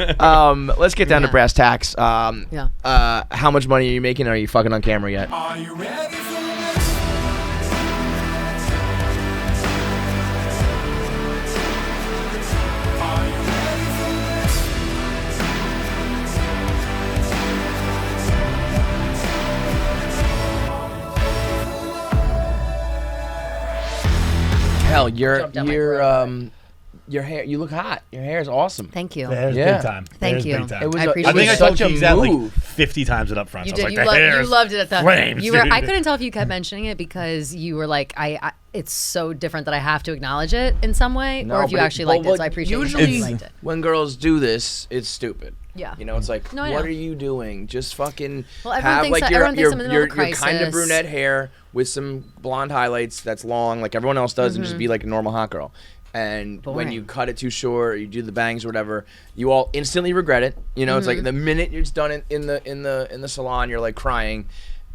Let's get down to brass tacks. Yeah. How much money are you making? Are you fucking on camera yet? Are you ready for this? Are you ready for this? Hell, Jumped down my throat. your hair. You look hot. Your hair is awesome. Thank you. The hair's Yeah. big time. Thank Hair's you. big time. It was I a- appreciate I think I was told such a Keegs that like move. 50 times it up front. You So I did. was like, the You hair's loved it at that. flames, You were. dude. I couldn't tell if you kept mentioning it because you were like, I it's so different that I have to acknowledge it in some way, or if you but actually liked it. So I appreciate usually that you liked it. when girls do this, it's stupid. Yeah. You know, it's like, No, I what know. are you doing? Just fucking Well, everyone have thinks like that- your everyone thinks I'm in the middle of a your kind of crisis. brunette hair with some blonde highlights that's long, like everyone else does, and just be like a normal hot girl. And when Boring. you cut it too short, or you do the bangs or whatever, you all instantly regret it. You know, it's like the minute it's done in the salon, you're like crying.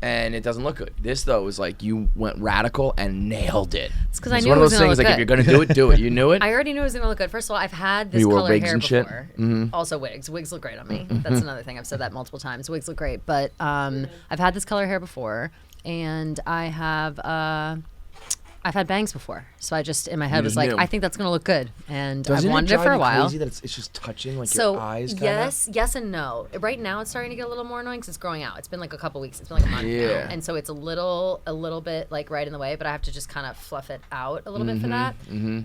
And it doesn't look good. This though is like you went radical and nailed it. It's because I It's knew one it of was those gonna things look like if good. you're gonna do it, do it. You knew it. I already knew it was gonna look good. First of all, I've had this You wore color wigs hair and shit? before. Also wigs. Wigs look great on me. That's another thing. I've said that multiple times. Wigs look great, but I've had this color hair before, and I've had bangs before, so I just in my head was just like, knew. I think that's gonna look good, and Doesn't I've wanted it drive for a you while. Crazy that it's just touching like So your eyes. Kinda? yes and no. Right now it's starting to get a little more annoying because it's growing out. It's been like a couple weeks. It's been like a month Yeah. now, and so it's a little bit like right in the way. But I have to just kind of fluff it out a little bit for that.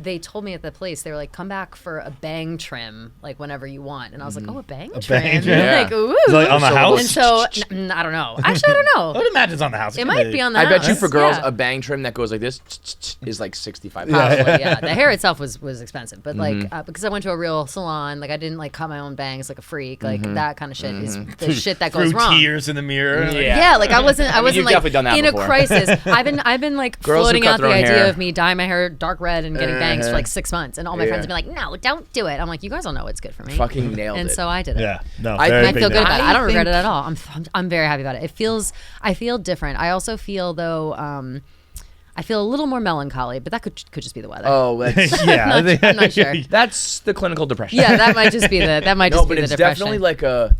They told me at the place they were like, come back for a bang trim like whenever you want, and I was like, oh, a bang trim, bang trim? Yeah. like ooh. Is it, like on the house? And so I don't know. Actually, I don't I know. would imagine it's on the house. It might be on the I house. bet you for girls Yeah. a bang trim that goes like this is like $65. Probably, yeah. The hair itself was expensive, but like because I went to a real salon, like I didn't like cut my own bangs like a freak, like that kind of shit is the shit that goes Through wrong. tears in the mirror. Yeah, like I wasn't you've like definitely done that in before. a crisis. I've been like Girls who floating cut out the their own idea hair. of me dyeing my hair dark red and getting bangs for like 6 months, and all my friends Yeah. have been like, no, don't do it. I'm like, you guys don't know what's good for me. Fucking nailed and it. so I did it. Yeah. No. I very I big feel good deal. about it. I don't regret it think- at all. I'm very happy about it. I feel different. I also feel though I feel a little more melancholy, but that could just be the weather. Oh, that's, Yeah. I'm not sure. that's the clinical depression. Yeah, that might just be the no, be but the it's depression. definitely like a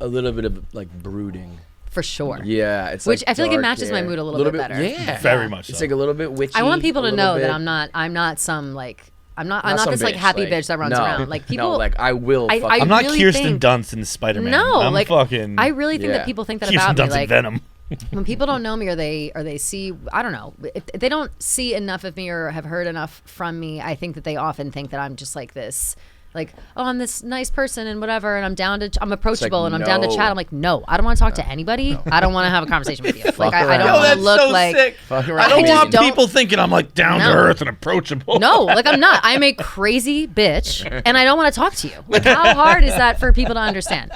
little bit of like brooding. for sure. Yeah, it's Which like I feel like it dark matches my hair. mood a little bit better. Yeah, Very much It's so. like a little bit witchy. I want people a to little know bit. that I'm not some like I'm not some this like bitch, happy like, bitch that runs no. around. Like people No, like I will. I fucking I'm not really Kirsten think- Dunst in Spider-Man. No, I'm like fucking I really think Yeah. that people think that Kirsten about me. Dunst in Like Venom. when people don't know me or they see, I don't know, if they don't see enough of me or have heard enough from me, I think that they often think that I'm just like this, like, oh, I'm this nice person and whatever, and I'm approachable and I'm down to no. chat. I'm like, no, I don't want to talk to anybody. I don't want to have a conversation with you. Like, I around. don't Yo, want to that's look so like. sick. Fuck I around. don't just want don't- people thinking I'm like down to No. earth and approachable. No, like I'm not. I'm a crazy bitch, and I don't want to talk to you. Like, how hard is that for people to understand?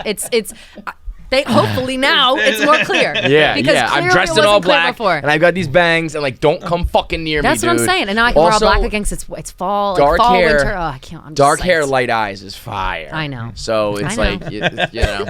They hopefully now it's more clear. Yeah, because yeah. I'm clearly dressed it in all wasn't clear black, before. and I've got these bangs, and like, don't come fucking near That's me, what dude. I'm saying, and now I can wear all Also, black against it's fall, like dark fall, hair- winter. Oh, I can't. I'm just Dark hair, psyched. light eyes is fire. I know. So it's I know. like, you know.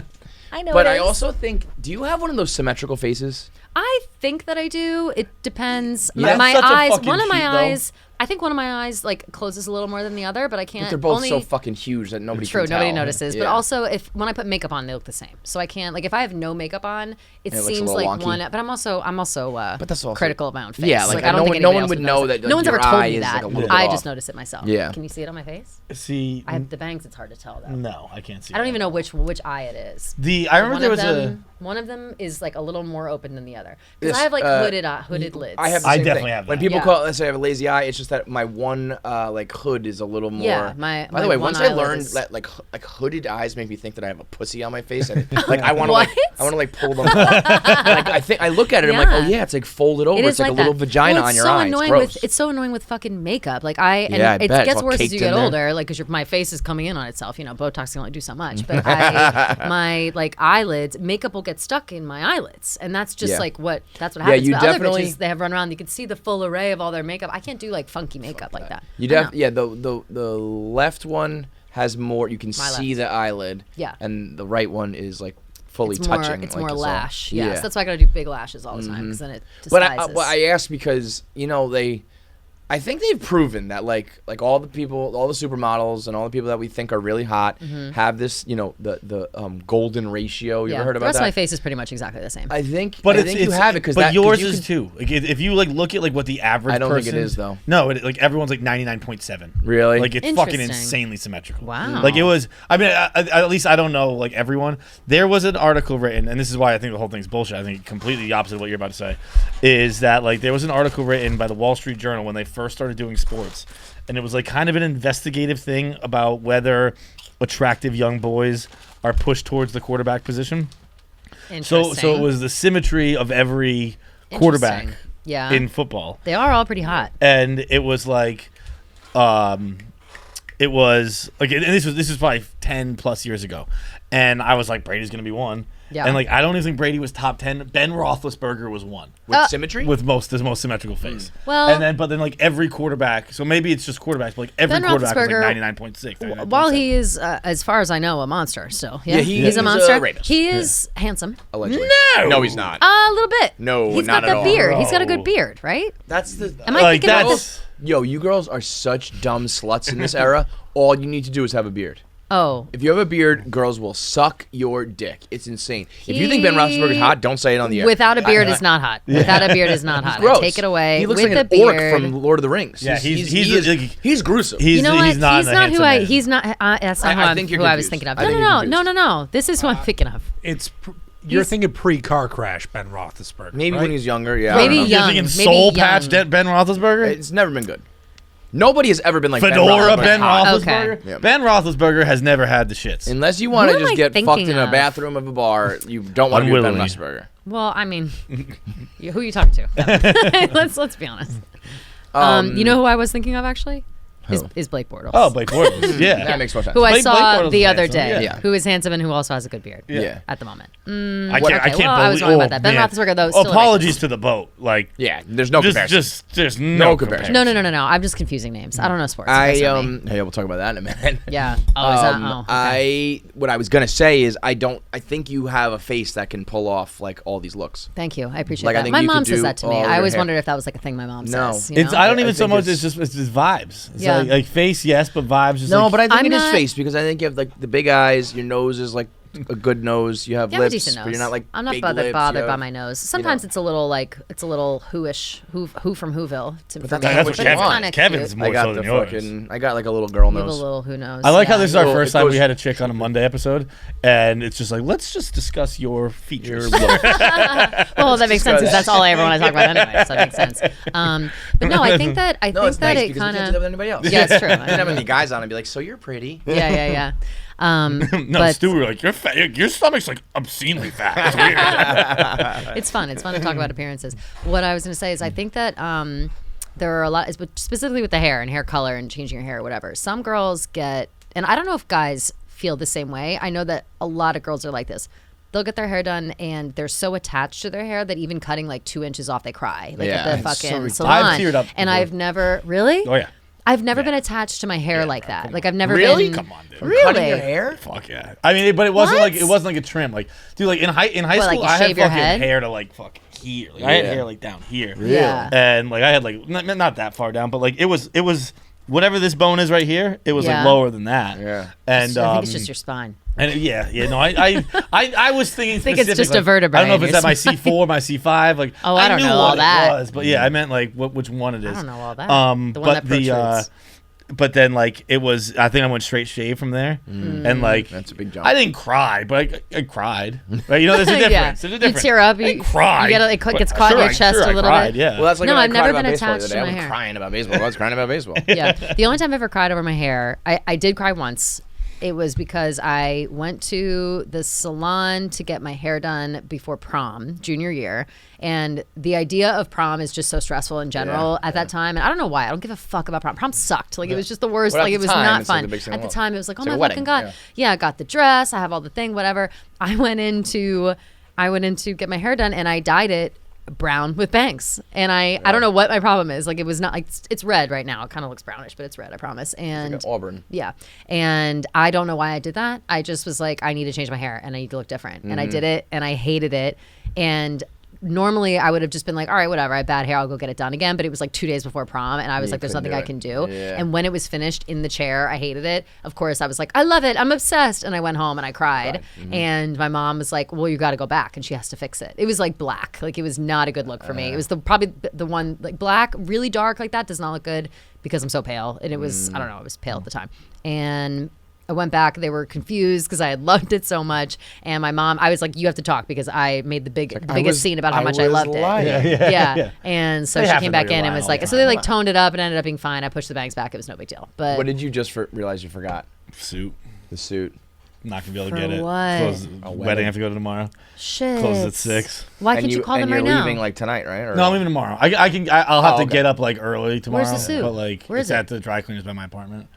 I know. But it I is. also think, do you have one of those symmetrical faces? I think that I do. It depends. Yeah, My that's such a eyes. fucking One of my cheat, though. eyes. I think one of my eyes like closes a little more than the other, but I can't. They're both only, so fucking huge that nobody True, can tell. nobody notices. But Yeah. also, when I put makeup on, they look the same. So I can't like if I have no makeup on, it looks a seems little like wonky. one. But I'm also But that's also- critical of my own face. Yeah, like, I don't no think one- no anybody one else would would know notice that, No one's your ever told eye me is, that. like, a little bit I off. just notice it myself. Yeah. Can you see it on my face? See, I have the bangs. It's hard to tell though. no, I can't see. I don't that. even know which eye it is. I remember One there of was them, one of them is like a little more open than the other because This, I have like hooded lids. I have the I same definitely thing. have When that. people Yeah. call, let's say I have a lazy eye, it's just that my one like hood is a little more. Yeah, By my the way, one once I eyelid learned is- that like hooded eyes make me think that I have a pussy on my face, and like I want to What? like pull them. Like I look at it, I'm like, oh Yeah. yeah, it's like folded over. It It's is like a little that. vagina Well, on your so eye. annoying It's gross. it's so annoying with fucking makeup. Like Yeah, I it bet. It's gets all worse as caked you in get there. older, like because my face is coming in on itself. You know, Botox can only do so much. But my like eyelids, makeup will get stuck in my eyelids, and that's just Yeah. like what Yeah, happens. you But other definitely- bitches, they have run around. You can see the full array of all their makeup. I can't do like funky makeup like that. You I know. yeah. The left one has more. You can see left. the eyelid. Yeah. And the right one is like fully It's more, touching. it's like, more it's all- lash. Yes, yeah. that's why I gotta do big lashes all the time because then it But disguises. I asked because you know they I think they've proven that like all the people, all the supermodels and all the people that we think are really hot have this, the golden ratio. You ever heard the about rest that? of my face is pretty much exactly the same. I think, But I think you have it because yours is too. Like if you like look at like what the average. I don't person, think it is though. No, like everyone's like 99.7. Really? Like it's fucking Interesting. insanely symmetrical. Wow. Like it was. I mean, at least I don't know like everyone. There was an article written, and this is why I think the whole thing's bullshit. I think completely the opposite of what you're about to say, is that like there was an article written by the Wall Street Journal when they first started doing sports, and it was like kind of an investigative thing about whether attractive young boys are pushed towards the quarterback position. So it was the symmetry of every quarterback Interesting. Yeah. in football. They are all pretty hot. And it was like and this was probably 10 plus years ago. And I was like, Brady's gonna be one. Yeah. And like I don't even think Brady was top 10. Ben Roethlisberger was one. With symmetry? With the most symmetrical face. Well- but then like every quarterback, so maybe it's just quarterbacks, but like every Ben quarterback was Roethlisberger, like 99.6. 99.7. While he is, as far as I know, a monster still. Yeah, he's he's a a monster. rapist. He is handsome. Allegedly. No! He's not. A little bit. No, he's not got at that all. beard. He's got a No. good beard, right? That's the. Am I Like thinking of that's this? Yo, you girls are such dumb sluts in this era. All you need to do is have a beard. Oh, If you have a beard, girls will suck your dick. It's insane. If you think Ben Roethlisberger's hot, don't say it on the air. without a beard is not hot. Without a beard is not hot. Gross. I take it away. He looks with like the an orc beard. from Lord of the Rings. Yeah, he's gruesome. You know what? He's not He's not who handsome I. man. He's not. That's not I think you're who I was confused. thinking of. I No, think no, you're no, confused. no, no, no. This is who I'm thinking of. You're He's- thinking pre-car crash, Ben Roethlisberger. Maybe right? when he's younger. Yeah. Maybe I don't know. young. You're thinking maybe soul young. patch Ben Roethlisberger? It's never been good. Nobody has ever been like Fedora Ben Ben hot. Roethlisberger? Okay. Yeah. Ben Roethlisberger has never had the shits. Unless you want Who to am just I get fucked thinking in a of? bathroom of a bar, you don't want to be with Ben Unwillingly. Roethlisberger. Well, I mean, who are you talking to? let's be honest. You know who I was thinking of actually? Is Blake Bortles. Oh, Blake Bortles. Yeah. That makes more sense. Who I Blake saw Bortles the is other handsome, day. yeah. Who is handsome and who also has a good beard. Yeah. At the moment. I Okay, can't well, I was believe. wrong about that. Ben Roethlisberger, though, is still a Apologies rapist. to the boat. Like, Yeah, there's no comparison. just No no comparison. comparison. No. I'm just confusing names. I don't know sports. That's not me. Hey, we'll talk about that in a minute. Yeah. Oh, is that? Oh, okay. What I was gonna say is I think you have a face that can pull off like all these looks. Thank you. I appreciate Like, I that. think My you mom could says do that to me. all I your always hair. wondered if that was like a thing my mom No. says. You It's know? I don't I even so think much. it's- It's just vibes. It's Yeah. like face, yes, but vibes. Just No, like, but I think I'm it is not- face because I think you have like the big eyes. Your nose is like a good nose. You have You have a lips, decent nose. but you're not like I'm not big bothered lips. by You have- my nose. Sometimes it's a little like it's a little who-ish, who from Whoville. that's for me. not that's what what you But it's want. kinda Kevin's cute. more I got so the than yours. fucking. I got like a little girl You have a nose. little who knows. I like how yeah. this is our Well, first it time goes- we had a chick on a Monday episode, and it's just like let's just discuss your features. Well, that makes sense because that's all I ever want to talk about anyway. So that makes sense. But no, I think that No, it's nice it because kind you can't do that with of anybody else. yeah, it's true. You can have any guys on and be like, "So you're pretty." yeah. No, but Stu, we were like your stomach's like obscenely fat. It's weird. it's fun. It's fun to talk about appearances. What I was going to say is I think that there are a lot, specifically with the hair and hair color and changing your hair or whatever. Some girls get, and I don't know if guys feel the same way. I know that a lot of girls are like this. They'll get their hair done and they're so attached to their hair that even cutting like 2 inches off, they cry. Like Yeah, at the it's so fucking ridiculous. salon. I've teared up And before. I've never, really? Oh yeah. I've never Yeah. been attached to my hair like bro, that. come Like on. I've never Really? been. Come on, dude. Really? Cutting your hair? Fuck yeah. I mean, but it wasn't What? like a trim. Like, dude, like in high What, like school, you I had shave your fucking head? hair to like fuck here. Like, I had Yeah. hair like down here. Yeah. And like I had like not that far down, but like it was whatever this bone is right here. It was Yeah. like lower than that. Yeah. And I think it's just your spine. and no, I was thinking. I think it's just specific, a vertebrae I don't know if in it's your at my C4, my C5. Like Oh, I don't knew know what all that. it was, but yeah, I meant like which one it is. I don't know all that. The one but that protrudes. but then like it was. I think I went straight shave from there, and like That's a big jump. I didn't cry, but I cried. Right? You know, there's a difference. Yeah. There's a You difference. tear up, I didn't you- cry. you get it gets But caught in your I- chest sure, a I little cried, bit. Yeah. Well, that's like No, when I've I never cried about been baseball the attached other to day. my I hair. wasn't crying about baseball. I was crying about baseball. Yeah. The only time I ever cried over my hair, I did cry once. It was because I went to the salon to get my hair done before prom, junior year. And the idea of prom is just so stressful in general at that time. And I don't know why. I don't give a fuck about prom. Prom sucked. Like, it was just the worst. But at like, the it was time, not it's like fun. the biggest thing At in the the time, it was like, oh It's my like a fucking wedding, God. yeah. Yeah, I got the dress. I have all the thing, whatever. I went in to get my hair done and I dyed it brown with bangs. And I don't know what my problem is. Like, it was not like, it's red right now. It kind of looks brownish, but it's red, I promise. And Like an Auburn. yeah. And I don't know why I did that. I just was like, I need to change my hair and I need to look different. And I did it and I hated it. And normally I would have just been like, all right, whatever, I have bad hair, I'll go get it done again. But it was like 2 days before prom, and I was You like, there's couldn't nothing do I it. can do. Yeah. And when it was finished in the chair, I hated it. Of course, I was like, I love it, I'm obsessed. And I went home and I cried. And my mom was like, well, you got to go back, and she has to fix it. It was like black. Like, it was not a good look for me. It was probably the one, like, black, really dark like that does not look good because I'm so pale. And it was, I don't know, I was pale at the time. And I went back. They were confused because I had loved it so much. And my mom, I was like, you have to talk because I made the biggest scene about how much I loved it. Yeah. And so They she have came to back make it in and lie was all like, the so they time. like toned it up and ended up being fine. I pushed the bangs back. It was no big deal. But What did you just realize you forgot? Suit. The suit. Not gonna be able to For get it. what? Close, A wedding wedding. I have to go to tomorrow. shit. Closes at 6. Why And can't you call them and right you're now? leaving like tonight, right? Or No, I'm leaving tomorrow. I'll have to okay. get up like early tomorrow. Where's the suit? But like Where it's is it? at the dry cleaners by my apartment.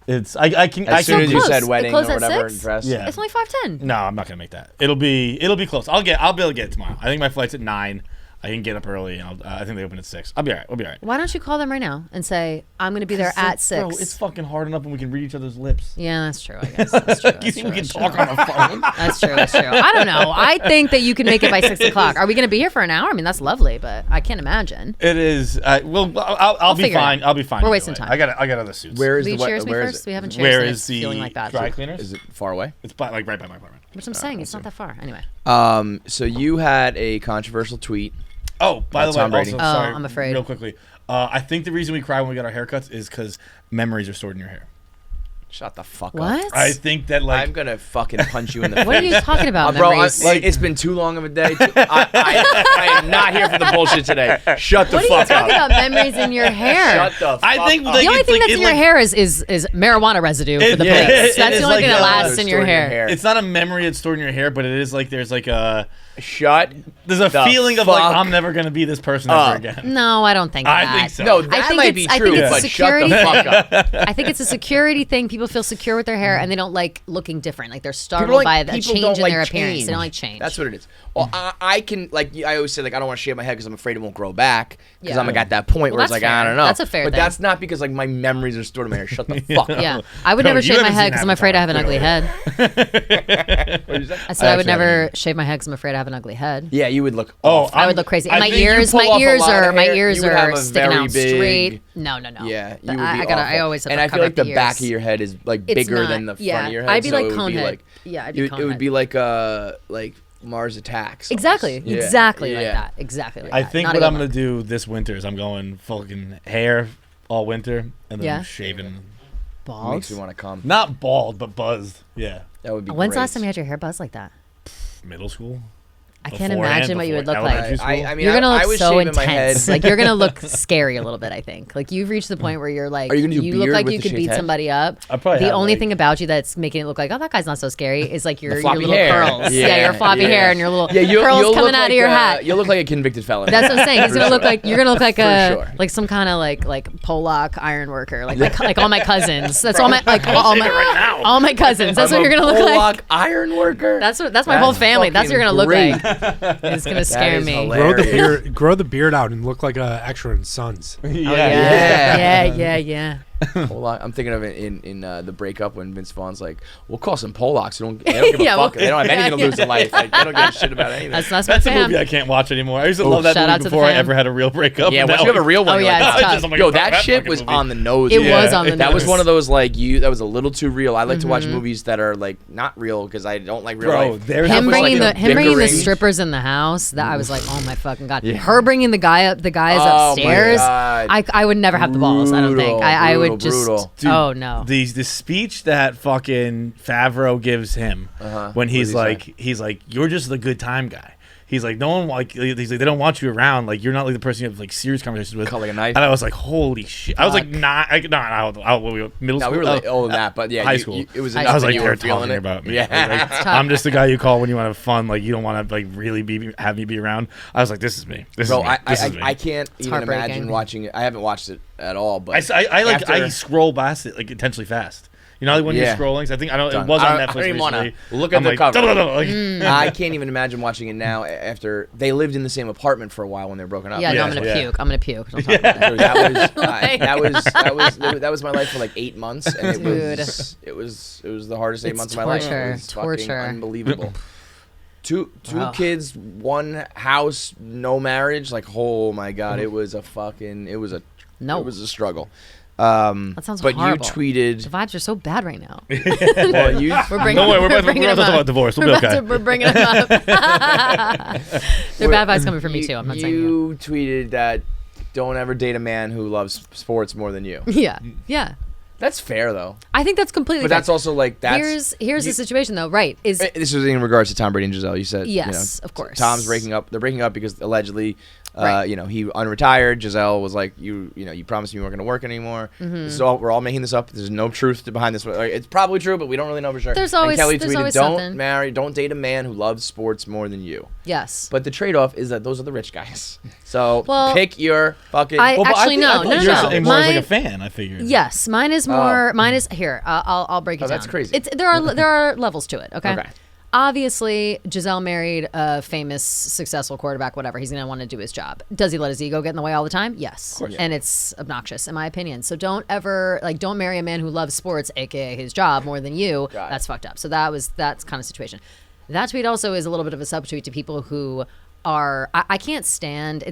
It's I can As soon So as you close. said It wedding or closed at whatever 6? dress. Yeah. It's only 5:10. No, I'm not gonna make that. It'll be close. I'll be able to get it tomorrow. I think my flight's at 9. I can get up early, and I think they open at 6. I'll be all right. We'll be all right. Why don't you call them right now and say, I'm going to be there at 6? Bro, it's fucking hard enough when we can read each other's lips. Yeah, that's true, I guess. That's true. You That's think true, we can that's talk true. on a phone? That's true. That's true. I don't know. I think that you can make it by 6 o'clock. Are we going to be here for an hour? I mean, that's lovely, but I can't imagine. It is. Well, I'll be figure it fine. out. I'll be fine. We're either wasting way. time. I got other suits. Where is Will you the cheers me where is first? it? We haven't cheers Where and is it's the feeling like that. dry cleaners? Is it far away? It's right by my apartment. Which I'm saying, it's not that far. Anyway. So you had a controversial tweet. Oh, by the way, Tom Brady. also, Oh, sorry, I'm afraid. Real quickly, I think the reason we cry when we get our haircuts is because memories are stored in your hair. Shut the fuck up. What? I think that like I'm gonna fucking punch you in the face. What are you talking about, Bro, memories? it's been too long of a day. I am not here for the bullshit today. Shut the What are you fuck talking up. about, memories in your hair? Shut the fuck I think up. like, The only it's thing like, that's it in your like- hair is marijuana residue for the yeah, place. it That's is the only like thing that a- lasts in your hair. It's not a memory that's stored in your hair, but it is like there's like a Shut. there's a the feeling of like fuck I'm never gonna be this person up. ever again. No, I don't think that. I think so. No, I that think might be it's- I true, think it's but a shut the security fuck up. I think it's a security thing. People feel secure with their hair, and they don't like looking different. Like they're People startled don't by like- a people change don't in like their appearance. They don't like change. That's what it is. Well, I can like I always say like I don't want to shave my head because I'm afraid it won't grow back because Yeah. I'm like at that point Well, where it's that's like I fair. don't know. That's a fair But thing. that's not because like my memories are stored in my hair. Shut the fuck up. Yeah, I would No, never you shave my haven't head seen because I'm afraid I have an ugly Avatar, head. What did you say? I said I would actually never haven't. shave my head because I'm afraid I have an ugly head. Yeah, you would look. Oh, awful. I would look crazy. I And my think you ears, pull my off a ears lot of are, my hair, ears you would have are a sticking very out big- straight. No. Yeah, you would be I awful. always have and to I feel cover like up the the back ears. of your head is like It's bigger not- than the yeah. front of your head. I'd be so like it would cone be head. like Yeah, I'd be cone it would head. be like Mars Attacks. almost. Exactly, Yeah, exactly like yeah. that. Exactly like I that. think Not what a I'm good gonna one. do this winter is I'm going fucking hair all winter and then Yeah. shaving. Bald. Makes me want to come. Not bald, but buzzed. Yeah. That would be. When's the great. last time you had your hair buzzed like that? Middle school. I can't Beforehand, imagine what you would before look elementary like. school. I mean, You're gonna I look was so shaving my head. intense. Like you're gonna look scary a little bit. I think. Like you've reached the point where you're like, Are you gonna do you look beard like with you the could shaved beat head? somebody up. I probably The have, only like- thing about you that's making it look like, oh, that guy's not so scary is like your floppy little hair. curls. Yeah, Yeah, your floppy yeah. hair and your little Yeah, curls you'll coming look out like of your a- hat. You'll look like a convicted felon. That's what I'm saying. He's For gonna look sure. like you're gonna look like For a sure. like some kind of like Polak iron worker, like all my cousins. That's all my like all my cousins. That's what you're gonna look like. Pollock iron worker. That's my whole family. That's what you're gonna look fucking like. It's gonna scare is me. hilarious. Grow the beard out and look like a extra in Sons. Yeah. Pollock. I'm thinking of it in the breakup when Vince Vaughn's like, "We'll call some Pollocks. They don't give a Yeah, fuck. well, They don't have anything to yeah, lose in life. Like, they don't give a shit about anything." That's my That's a fam. movie I can't watch anymore. I used to Oh, love that shout out movie to the before I fam. ever had a real breakup. Yeah, and once now you have a real one, Oh, you're yeah, like, it's "Oh, tough. just- I'm like, yo, fuck that shit fucking was movie. on the nose. It man. was on the That was nose. one of those like that was a little too real. I like to watch movies that are like not real because I don't like real Bro, life. there's That Him was like bringing a the bickering- strippers in the house. That I was like, oh my fucking god. Yeah. Her bringing the guys Oh my upstairs. God. I would never have the balls. I don't think. I Brutal, would just. brutal. Dude, Oh no. The speech that fucking Favreau gives him when he's What like did he you're just the good time guy. He's like, no one like he's like they don't want you around. Like you're not like the person you have like serious conversations with. Cut like a knife. And I was like, holy shit. I was like, middle No, school. we were like older than that, but yeah, high school. it was. I enough I was that like, you they're were feeling talking it. about me. Yeah. Like, I'm just the guy you call when you want to have fun. Like you don't want to like really have me be around. I was like, this is me. This Bro, is me. This is me. I can't even heartbreaking. imagine watching it. I haven't watched it at all, but I after- scroll past it like intentionally fast. You know, like when Yeah. you're scrolling. 'cause I think it Done. was on I Netflix don't even wanna recently. look at I'm the like, cover. like, I can't even imagine watching it now after they lived in the same apartment for a while when they were broken up. Yeah, no, Yeah, I'm gonna yeah. puke. I'm gonna puke. Don't talk about that. So that was Like- that was my life for like 8 months, and Dude. it was the hardest 8 It's months of my life. torture. It was fucking Torture. unbelievable. Two Wow. kids, one house, no marriage. Like, oh my god, it was a struggle. That sounds but horrible. you tweeted. The vibes are so bad right now. Well, you We're bringing. Don't worry, we're we're not bringing talking them about up. divorce. We'll be okay. We're bringing them up. They're bad vibes coming from me too. I'm not saying you. You tweeted that don't ever date a man who loves sports more than you. Yeah, yeah. That's fair though. I think that's completely. But fair. that's also like that's. Here's the situation though. Right? Is This was in regards to Tom Brady and Gisele. You said Yes, of course. Tom's breaking up. They're breaking up because allegedly, Right. he unretired. Gisele was like, you promised me you weren't going to work anymore. Mm-hmm. So we're all making this up. There's no truth behind this. Like, it's probably true, but we don't really know for sure. There's And always- Kelly there's tweeted, always don't something." don't date a man who loves sports more than you. yes. But the trade-off is that those are the rich guys. So Well, pick your fucking. I- Well, but Actually, I no, thought no, yours no. was more as like My- a fan. I figured. Yes, mine is more. Mine is here. I'll break it Oh, down. that's crazy. There are levels to it. Okay. Okay. Obviously, Gisele married a famous, successful quarterback. Whatever. He's gonna want to do his job. Does he let his ego get in the way all the time? Yes. course. And it's obnoxious, in my opinion. So don't marry a man who loves sports, aka his job, more than you. Got it. That's fucked up. So that's kind of situation. That tweet also is a little bit of a subtweet to people who are. I can't stand.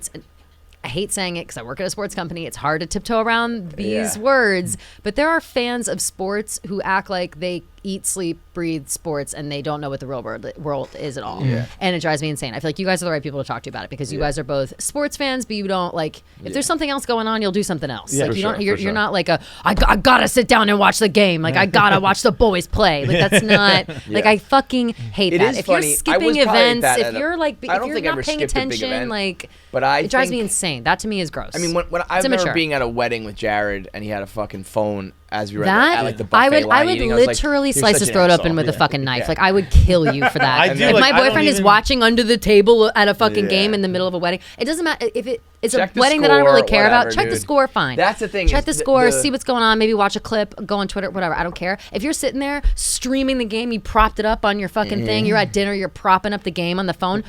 I hate saying it because I work at a sports company. It's hard to tiptoe around these Yeah. words, but there are fans of sports who act like they eat, sleep, breathe sports, and they don't know what the real world is at all. Yeah. And it drives me insane. I feel like you guys are the right people to talk to about it because you guys are both sports fans, but you don't like. If there's something else going on, you'll do something else. Yeah, like for you don't. sure, You're, for you're sure. not like I gotta sit down and watch the game. Like I gotta watch the boys play. Like that's not. Like I fucking hate It that. is If funny. you're I skipping was probably events, that if at a- you're like, I if don't you're think I not ever paying skipped a big attention, event, like but I it drives me think- insane. That to me is gross. I mean, when I It's remember immature. being at a wedding with Jared and he had a fucking phone as we were That at like the buffet I would line eating. I was like, literally "You're slice such his an throat asshole." open with a Yeah. fucking knife. Yeah. Like I would kill you for that. I if do, if like, my I don't boyfriend is even- watching under the table at a fucking Yeah. game in the middle of a wedding, it doesn't matter if it's Check a the wedding that I don't really score, care about. whatever, Check the dude. score, fine. That's the thing Check is the the- score, the- see what's going on. Maybe watch a clip, go on Twitter, whatever. I don't care. If you're sitting there streaming the game, you propped it up on your fucking thing. You're at dinner, you're propping up the game on the phone.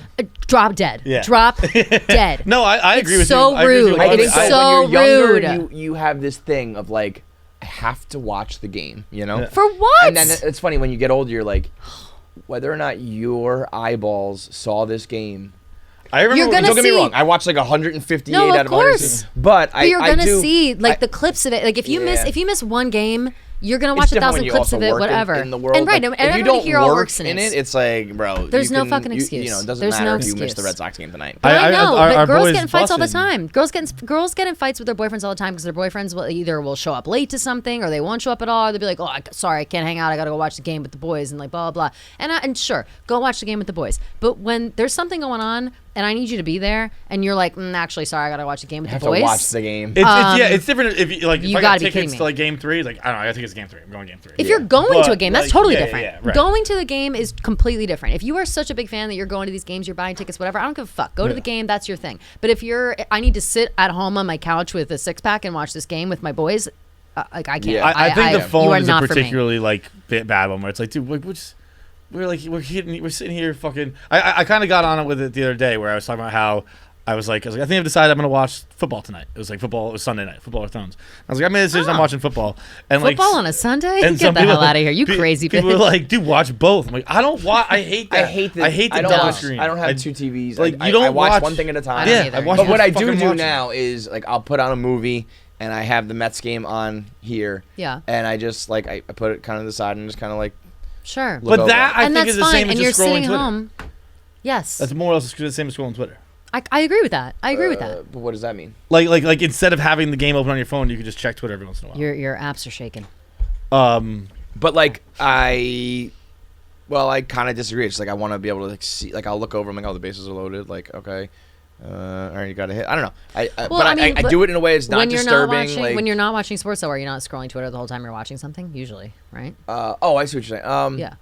Drop dead. Yeah. Drop dead. No, I It's agree with so you. I agree with you. rude. I It's think that so when you're younger, rude. you have this thing of like, I have to watch the game, you know? For what? And then it's funny when you get older, you're like, whether or not your eyeballs saw this game. I remember. You're gonna Don't get me see- wrong. I watched like 158 No, of out of 100. course. But But you're I gonna do, see like I- the clips of it. Like if you Yeah. miss one game, you're gonna it's watch different 1,000 when you clips also of it, work whatever. in the world. And right, like, and if you everybody don't here all work works in it, it. it's like, bro, There's you no can- fucking you excuse. know, it doesn't There's matter no if you missed the excuse. Red Sox game tonight. But I know, our but girls boys get in fights all the busting. time. Girls get in fights with their boyfriends all the time because their boyfriends will show up late to something or they won't show up at all. Or they'll be like, "Oh, sorry, I can't hang out. I gotta go watch the game with the boys," and like blah blah blah. And sure, go watch the game with the boys. But when there's something going on and I need you to be there, and you're like, actually, sorry, I gotta watch the game with I have the boys. to watch the game. It's different if you like. you If I gotta got be kidding tickets me. to like game 3, it's like I don't know. I got tickets to game 3. I'm going game 3. If you're going to But, a game, that's like, totally yeah, different. yeah, right. Going to the game is completely different. If you are such a big fan that you're going to these games, you're buying tickets, whatever, I don't give a fuck. Go to the game, that's your thing. But if I need to sit at home on my couch with a 6-pack and watch this game with my boys, like I can't. Yeah. I think the you phone are is a not for me. particularly like bad one where it's like, dude, we're sitting here fucking. I kind of got on it with it the other day where I was talking about how. I was like, I think I've decided I'm gonna watch football tonight. It was like football. It was Sunday night, football with Thrones. I was like, I made a decision. I'm watching football. And Football like, on a Sunday? and Get some the people- hell out of here, you crazy People bitch. were like, dude, watch both. I'm like, I don't watch. I hate that. I hate the I hate the I don't double watch- screen. I don't have two TVs. Like, I you don't watch watch- one thing at a time. I don't Yeah, either. I watch. But what I fucking do watching. now is like I'll put on a movie and I have the Mets game on here. Yeah. And I just like I put it kind of to the side and just kind of like Sure. Look But over that it. I And think that's is the fine. same as And you're just scrolling sitting Twitter. home. Yes. That's more or less the same as scrolling Twitter. I agree with that. I agree with that. But what does that mean? Like instead of having the game open on your phone, you could just check Twitter every once in a while. Your apps are shaking. But like I kind of disagree. It's like I want to be able to like see. Like I'll look over. I'm like, oh, the bases are loaded. Like okay, all right, you got to hit. I don't know. Well, I mean, I do it in a way that's not when you're disturbing. not watching, like, when you're not watching sports, though, are you not scrolling Twitter the whole time you're watching something? Usually, right? oh, I see what you're saying. Yeah.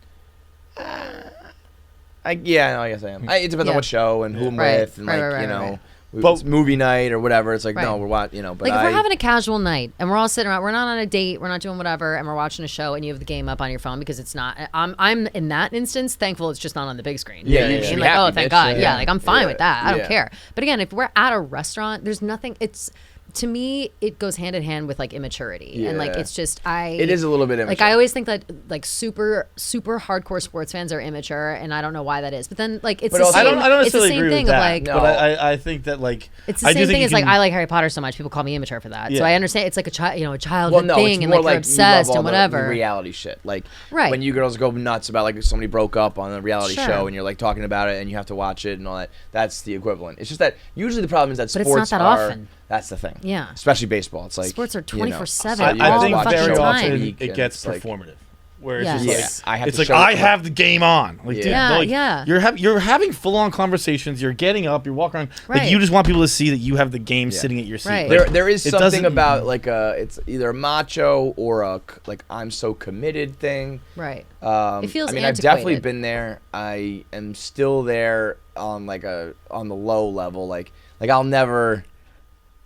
I guess I am. It depends Yeah. on what show and who I'm Right, with, and right, like right, you right, know, right. it's movie night or whatever. It's like no, Right. we're watching. But Like if we're having a casual night and we're all sitting around, we're not on a date, we're not doing whatever, and we're watching a show, and you have the game up on your phone because it's not. I'm in that instance thankful it's just not on the big screen. Yeah, You know yeah, what I yeah. mean? Be Like happy, oh, thank bitch. God. Yeah. Yeah, like I'm fine Yeah. with that. I don't Yeah. care. But again, if we're at a restaurant, there's nothing. It's to me, it goes hand in hand with like immaturity, and like Yeah. it's just It is a little bit immature. Like I always think that like super hardcore sports fans are immature, and I don't know why that is. But then like it's But the also- same. I don't it's the necessarily same agree thing with of that. like. No. But I think that like It's the I do same think thing you as like can- I like Harry Potter so much. People call me immature for that. Yeah. So I understand it's like a child, a childhood well, no, thing, it's and more like you're like you love obsessed all and the whatever. reality shit. Like Right. when you girls go nuts about like somebody broke up on a reality Sure. show and you're like talking about it and you have to watch it and all that. That's the equivalent. It's just that usually the problem is that But it's not sports that are. often. That's the thing. Yeah. Especially baseball. It's like Sports are you know, 24/7 so you all have to the watch fucking a show time. once a often week, it and gets it's like- performative. Where it's Yes. just Yes. like I have it's to like show I it. have the game on. Like, dude, Yeah, like, yeah. You're having full on conversations. You're getting up. You're walking around. Like Right. you just want people to see that you have the game Yeah. sitting at your seat. Right. Like, There is it something doesn't- about like it's either a macho or a like I'm so committed thing. Right. It feels I mean, I've definitely antiquated. been there. I am still there on like on the low level. Like I'll never.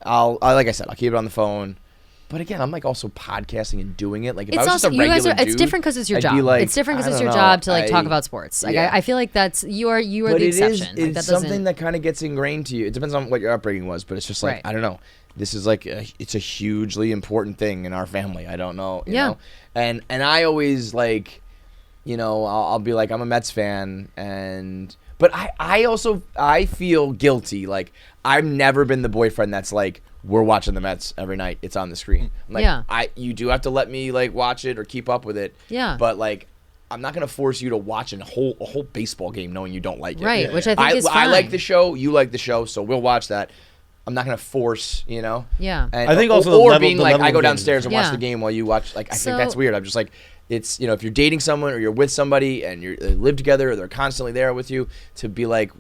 Like I said, I'll keep it on the phone. But again, I'm like also podcasting and doing it. Like if I It's was also just a regular you guys are. It's dude, different because it's your I'd job. be like, It's different because I it's don't your know, job to like talk about sports. Like yeah. I feel like that's you are but the it is exception. Like, it's that something doesn't. that kind of gets ingrained to you. It depends on what your upbringing was, but it's just like Right. I don't know. This is like it's a hugely important thing in our family. I don't know, you Yeah. know, and I always like, I'll be like I'm a Mets fan, but I also I feel guilty. Like I've never been the boyfriend that's like we're watching the Mets every night. It's on the screen. I'm like, Yeah. you do have to let me like watch it or keep up with it. Yeah. But like. I'm not gonna force you to watch a whole baseball game knowing you don't like it. Right, which I think is I like fine. the show, you like the show, so we'll watch that. I'm not gonna force, Yeah. And, I think also the or level- being the like level I of go game downstairs is- and watch Yeah. the game while you watch. Like I So- think that's weird. I'm just like it's if you're dating someone or you're with somebody and they live together or they're constantly there with you to be like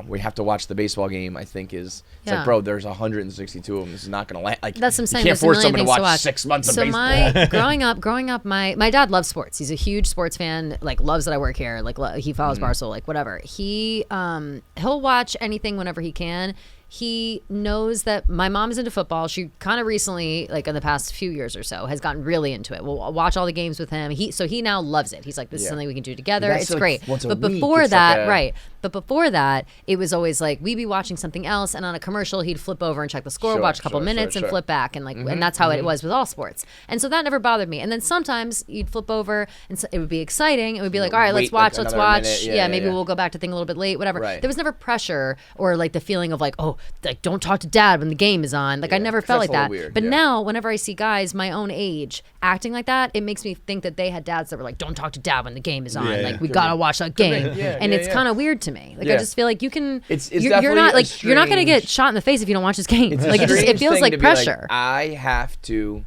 we have to watch the baseball game. I think is it's Yeah. like bro, there's 162 of them. This is not gonna like That's what I'm saying. You can't There's a force million someone to things to watch watch. 6 months of So baseball. growing up, my dad loves sports. He's a huge sports fan. Like loves that I work here. Like he follows Barstool. Like whatever. He'll watch anything whenever he can. He knows that my mom is into football. She kind of recently, like in the past few years or so, has gotten really into it. We'll watch all the games with him. He now loves it. He's like, this is Yeah. something we can do together. That's It's like great. once a But week, before it's that, like a- right. But before that, it was always like we'd be watching something else, and on a commercial, he'd flip over and check the score, Sure, watch a couple sure, minutes, sure, and sure. flip back, and and that's how it was with all sports. And so that never bothered me. And then sometimes you'd flip over, and so it would be exciting. It would be like, all right, let's Wait, like, watch, let's another watch. minute. Yeah, Yeah, maybe yeah. we'll go back to thing a little bit late, whatever. Right. There was never pressure or like the feeling of like, oh, like don't talk to dad when the game is on. Like I Yeah, never 'cause felt that's like a that. little weird, But yeah. now, whenever I see guys my own age acting like that, it makes me think that they had dads that were like, don't talk to dad when the game is on. Yeah, like yeah. we gotta watch that game. Yeah, and yeah, it's yeah. kind of weird to me. Like I Yeah. just feel like you can. It's you're definitely not a like you're not gonna get strange- shot in the face if you don't watch his game. It's a Like it strange feels thing like to be pressure. I have to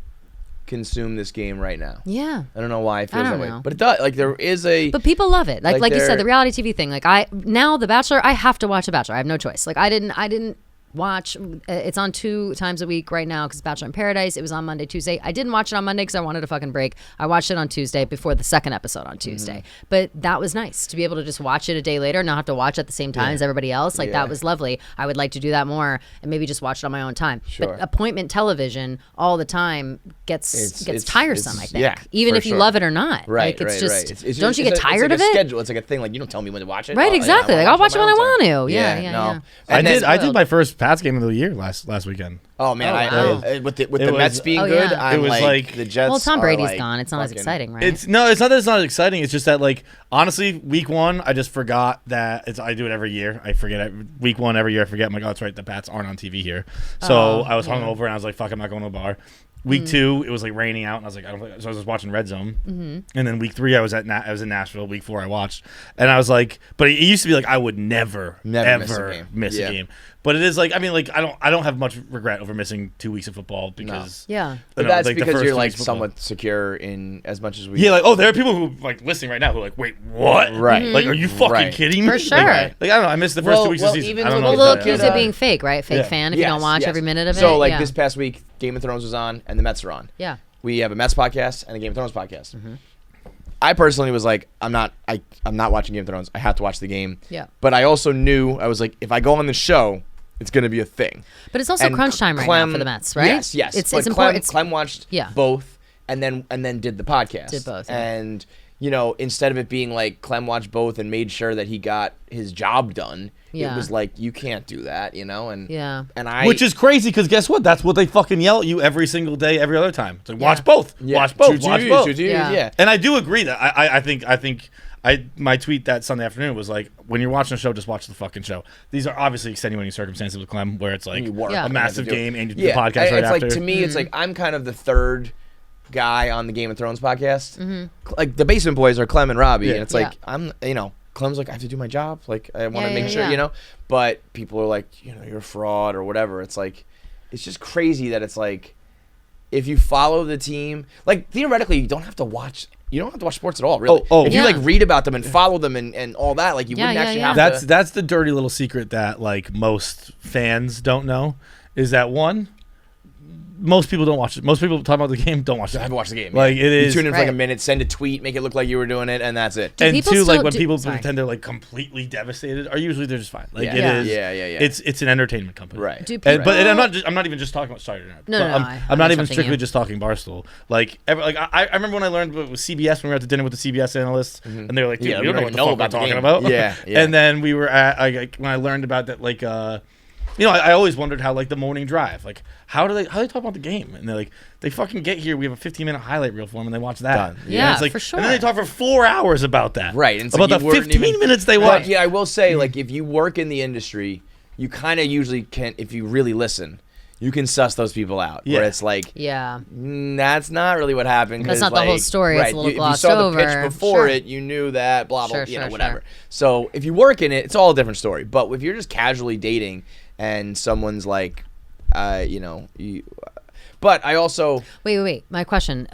consume this game right now. Yeah. I don't know why it feels don't that way, know. but it does. Like there is a. But people love it. Like Like you said, they're- the reality TV thing. Like now The Bachelor, I have to watch The Bachelor. I have no choice. Like I didn't watch. It's on 2 times a week right now because Bachelor in Paradise. It was on Monday, Tuesday. I didn't watch it on Monday because I wanted a fucking break. I watched it on Tuesday before the second episode on Tuesday. Mm-hmm. But that was nice to be able to just watch it a day later, not have to watch it at the same time as everybody else. Like Yeah. that was lovely. I would like to do that more and maybe just watch it on my own time. Sure. But appointment television all the time gets It's- tiresome. I think, yeah, even for if you sure. love it or not. Right, like it's right, just. right. It's Don't you get tired it's of like a it? Schedule. It's like a thing. Like you don't tell me when to watch it. Right, Oh, yeah, exactly. Like, I'll watch it when I on my own want to. time. Yeah, no. yeah. I And did. then- I did my first Pats game of the year last weekend. Oh man, Oh, wow. with the It Mets was- being Oh, good, yeah. I'm It was like- the Jets. Well, Tom are, Brady's like, gone. It's not as fucking- exciting, right? It's not that it's not exciting. It's just that like honestly, week 1, I just forgot that I do it every year. I forget week 1 every year. I forget. I'm like, oh, that's right. The Pats aren't on TV here. So Oh, I was yeah. hungover and I was like, fuck, I'm not going to a bar. Week 2, it was like raining out, and I was like, so I was just watching Red Zone. Mm-hmm. And then week 3, I was in Nashville. Week 4, I watched, and I was like, but it used to be like I would never Never ever miss a game. miss a Yeah. game. But it is like, I mean, like I don't have much regret over missing 2 weeks of football because Yeah. But you know, that's like, the because first you're 2 like weeks of football. somewhat secure in as much as we. Yeah, like there are people who like listening right now who are like, wait, what? Right. Like, are you fucking Right. kidding me? For sure. Like, I don't know. I missed the first Well- 2 weeks well, of the season. even I don't with know. Well, the they'll look accuse at, it being fake, right? Fake yeah. fan if you don't watch every minute of it. So like yeah. this past week, Game of Thrones was on and the Mets are on. Yeah. We have a Mets podcast and a Game of Thrones podcast. Mm-hmm. I personally was like, I'm not watching Game of Thrones. I have to watch the game. Yeah. But I also knew I was like, if I go on the show, it's going to be a thing. But it's also And crunch time right now for the Mets, right? Yes, yes. It's But important. Clem watched Yeah. both and then did the podcast. Did both, yeah. And instead of it being like Clem watched both and made sure that he got his job done, Yeah. it was like, you can't do that, and Yeah. and I Which is crazy because guess what? That's what they fucking yell at you every single day, every other time. It's like, watch both. yeah, Watch both. two Watch TVs, both. two TVs, Yeah. yeah. And I do agree that I think my tweet that Sunday afternoon was like, when you're watching a show, just watch the fucking show. These are obviously extenuating circumstances with Clem, where it's like You work. Yeah. a massive game and you do Yeah, the podcast right it's after. like, to me, it's like I'm kind of the third guy on the Game of Thrones podcast. Like the Basement Boys are Clem and Robbie, Yeah. and it's like I'm, Clem's like, I have to do my job. Like I want to Yeah, make yeah, sure, yeah. But people are like, you're a fraud or whatever. It's like, it's just crazy that it's like, if you follow the team, like theoretically, you don't have to watch sports at all, really. Oh, if you Yeah. like read about them and follow them and all that, like you Yeah, wouldn't yeah, actually yeah. have to. that's the dirty little secret that like most fans don't know is that one, most people don't watch it. Most people talk about the game don't watch I it. haven't watched the game. Like, yeah. it is- You tune in for like a Right. minute, send a tweet, make it look like you were doing it, and that's it. Do And people two, like still when do- people sorry. pretend they're like completely devastated, are usually they're just fine. Like Yeah. it Yeah. is. Yeah. It's an entertainment company. Right. Do people? But I'm not even just talking about. Sorry, to interrupt. No, But no, I'm, no, I'm I'm not even interrupting strictly you. just talking Barstool. I remember when I learned it was CBS when we were at the dinner with the CBS analysts, and they were like, "Dude, Yeah, we don't know what the fuck we're the talking game. about." Yeah. And then we were at when I learned about that, like, I always wondered how like the morning drive, like how do they talk about the game? And they're like, they fucking get here, we have a 15-minute highlight reel for them, and they watch that. Done. Yeah, And it's like, for sure. And then they talk for 4 hours about that. Right. And it's about like the you weren't 15 even- minutes they But, watch. yeah, I will say, like, if you work in the industry, you kind of usually can, if you really listen, you can suss those people out. Yeah. Where it's like, Yeah. That's not really what happened. That's 'cause, not the whole like, story, it's Right. a little If you glossed saw the over. pitch before Sure. it, you knew that, blah, blah, Sure, whatever. sure. So if you work in it, it's all a different story. But if you're just casually dating and someone's like, but I also... Wait. My question.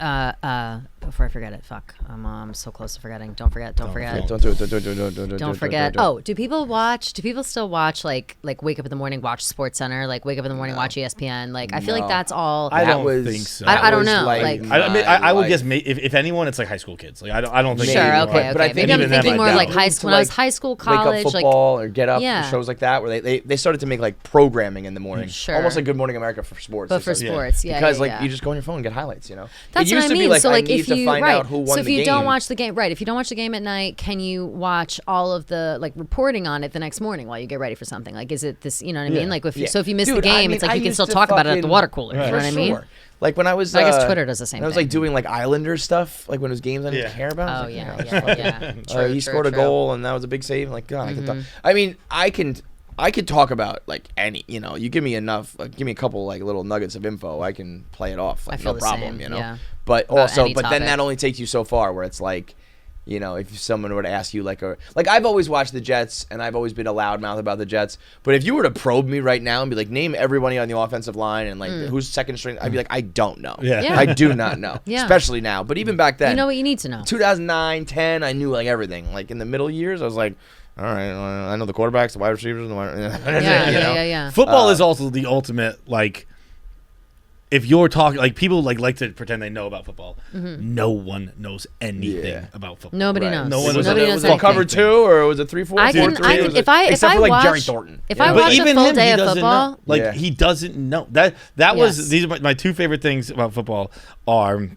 Before I forget it. Fuck. I'm so close to forgetting. Don't forget. Don't forget. Don't do it. Don't forget. Oh, do people still watch like wake up in the morning, watch Sports Center, like wake up in the morning, watch ESPN? Like I feel like No. that's all. I don't was- think so. I don't was, know, like- I would my guess life. if anyone, it's like high school kids. Like I don't think. Sure. Maybe, Okay. but I Okay. think Maybe I'm even then, thinking more like, like that high moved school. to, When I was like, high school, Wake Up college, Football or Get Up, Yeah. shows like that, where they started to make like programming in the morning, Sure. almost like Good Morning America for sports. but It's for like- sports, yeah. because yeah, like yeah. you just go on your phone and get highlights, That's it used what I to mean. be like So I like need if to you find right, out who won so if the you game. don't watch the game, right? If you don't watch the game at night, can you watch all of the like reporting on it the next morning while you get ready for something? Like, is it this? You know what I mean? Yeah. Like if Yeah. so if you miss the Dude, I game, mean, it's like I you can used still to talk about it at the fucking- water cooler. You know For what I mean? sure. Like when I was, I guess Twitter does the same when I was like thing. doing like Islanders stuff, like when it was games I didn't Yeah. care about. I Oh was like, yeah, it's yeah, fucking- yeah. True, he true, scored a true. Mm-hmm. goal and that was a big save. Like God, I could talk. I mean, I could talk about like any. You give me enough. Give me a couple like little nuggets of info. I can play it off. Like I feel no the problem. same, yeah. But About also, any but then topic. that only takes you so far. Where it's like. If someone were to ask you like I've always watched the Jets and I've always been a loudmouth about the Jets, but if you were to probe me right now and be like, name everybody on the offensive line and like who's second string, I'd be like, I don't know. Yeah. Yeah. I do not know. Yeah. Especially now. But even back then, You know what you need to know. 2009, 10, I knew like everything. Like in the middle years, I was like, all right, I know the quarterbacks, the wide receivers, and the wide. Yeah. Football is also the ultimate like. If you're talking like people like to pretend they know about football, no one knows anything Yeah. about football. Nobody Right. knows. No one Was Nobody it, knows was it anything. cover 2 or was it 3-4? I can, 4-3? I Was can, it- if I except I for like watch, Jerry Thornton. if you I know? But watch a even full him, day he of doesn't football, know. Like Yeah. he doesn't know that Yes. was these are my two favorite things about football are.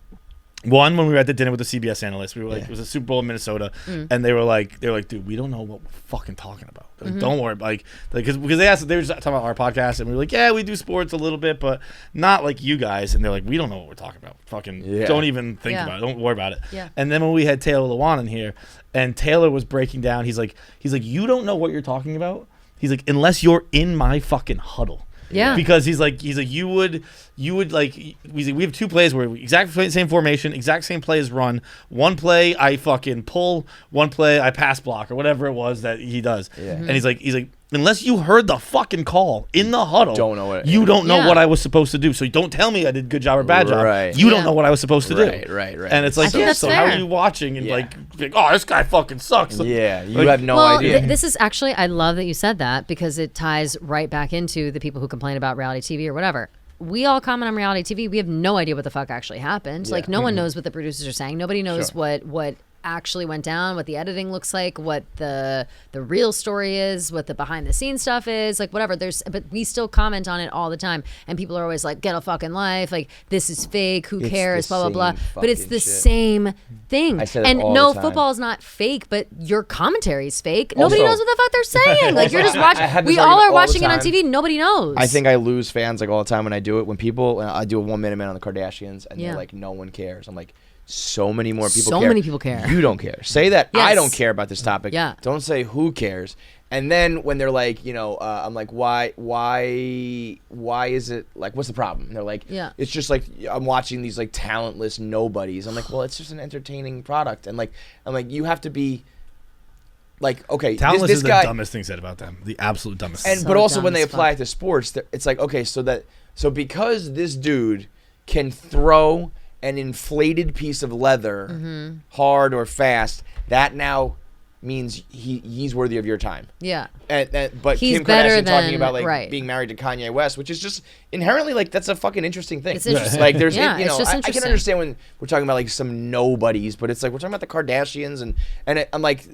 One, when we were at the dinner with the CBS analysts, we were like, it was a Super Bowl in Minnesota, and they were like, dude, we don't know what we're fucking talking about. Like, don't worry, because they asked, they were just talking about our podcast, and we were like, yeah, we do sports a little bit, but not like you guys. And they're like, we don't know what we're talking about. Fucking don't even think Yeah. about it. Don't worry about it. Yeah. And then when we had Taylor Lewan in here, and Taylor was breaking down, he's like, you don't know what you're talking about. He's like, unless you're in my fucking huddle. Yeah. Because he's like you would like we have two plays where exact same formation, exact same play is run. One play I fucking pull, one play I pass block or whatever it was that he does. Yeah. And he's like unless you heard the fucking call in the huddle, Don't know it. you don't know Yeah. what I was supposed to do. So don't tell me I did good job or bad job. Right. You Yeah. don't know what I was supposed to Right, do. right. And it's like, I think that's so how fair. are you watching and Yeah. like, oh, this guy fucking sucks. Yeah, you Like- have no well, idea. this is actually, I love that you said that because it ties right back into the people who complain about reality TV or whatever. We all comment on reality TV. We have no idea what the fuck actually happened. Like no one knows what the producers are saying. Nobody knows Sure. what actually went down, what the editing looks like, what the real story is, what the behind the scenes stuff is, like whatever. But we still comment on it all the time, and people are always like, "Get a fucking life!" Like this is fake. Who cares? Blah blah blah. But it's the same thing. I said it and all no, the time. football is not fake, but your commentary is fake. Nobody Also- knows what the fuck they're saying. Like you're just I watching. have We this all argument are all the watching it on time. TV. Nobody knows. I think I lose fans like all the time when I do it. When people, I do a 1 minute man on the Kardashians, and Yeah. they're like, no one cares. I'm like, so many more people So care. many people care. You don't care. Say that I Yes. don't care about this topic. Yeah. Don't say who cares. And then when they're like, I'm like, why is it like, what's the problem? And they're like, Yeah. it's just like I'm watching these like talentless nobodies. I'm like, well, it's just an entertaining product, and like, I'm like, you have to be. Like, okay, Talentless this is guy, the dumbest thing said about them. The absolute dumbest. and So but also dumb when they as apply fuck. it to sports, it's like, okay, so because this dude can throw an inflated piece of leather Mm-hmm. hard or fast, that now means he's worthy of your time. Yeah. But He's Kim better Kardashian talking than- about like right. being married to Kanye West, which is just inherently like that's a fucking interesting thing. It's interesting. Like there's Yeah, you it's know just I can interesting. understand when we're talking about like some nobodies, but it's like we're talking about the Kardashians and I'm like,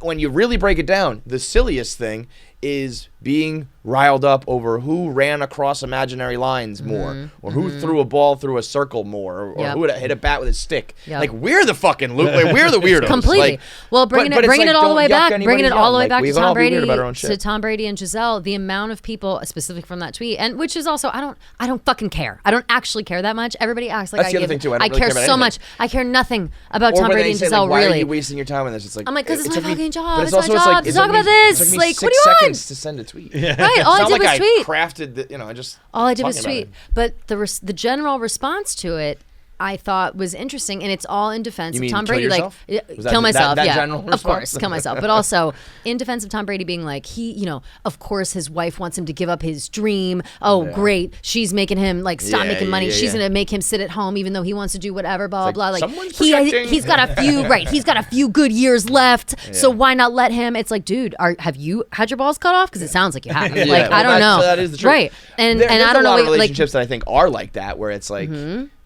when you really break it down, the silliest thing is being riled up over who ran across imaginary lines more, or who threw a ball through a circle more, or Yep. who hit a bat with a stick. Yep. Like we're the fucking we're the weirdos. Completely. Like, Well, bringing but it's it like, all the don't way yuck back, anybody bringing it all the way young. back Like, to we can all Tom be weird Brady, about our own shit. to Tom Brady and Gisele. The amount of people, specific from that tweet, and which is also, I don't fucking care. I don't actually care that much. Everybody acts like That's I the other give. thing, too. I don't really care care about so anything. much. I care nothing about Or Tom when Brady they and say, Gisele. like, why are Really. you wasting your time on this? It's like I'm like, 'cause it's my took me- fucking job. but It's also my like, job to it talk took me- about this. It took me Like, what 6 do you want? seconds to send a tweet. Right. All It's I not did like was I tweet. crafted the, I just All I did was talking about tweet. it. But the general response to it, I thought was interesting, and it's all in defense You of mean Tom kill Brady. yourself? Like, Was that- kill myself. that yeah, general of response? course, kill myself. But also in defense of Tom Brady being like, of course, his wife wants him to give up his dream. Oh, great, she's making him like stop Yeah, making money. yeah, She's yeah. gonna make him sit at home, even though he wants to do whatever. Blah like, blah blah. Like someone's projecting. he's got a few He's got a few good years left. So why not let him? It's like, dude, have you had your balls cut off? Because it sounds like you have. Yeah, Like well, I don't know. that is the truth. Right. And There's I don't a know. lot of like, relationships that I think are like that, where it's like,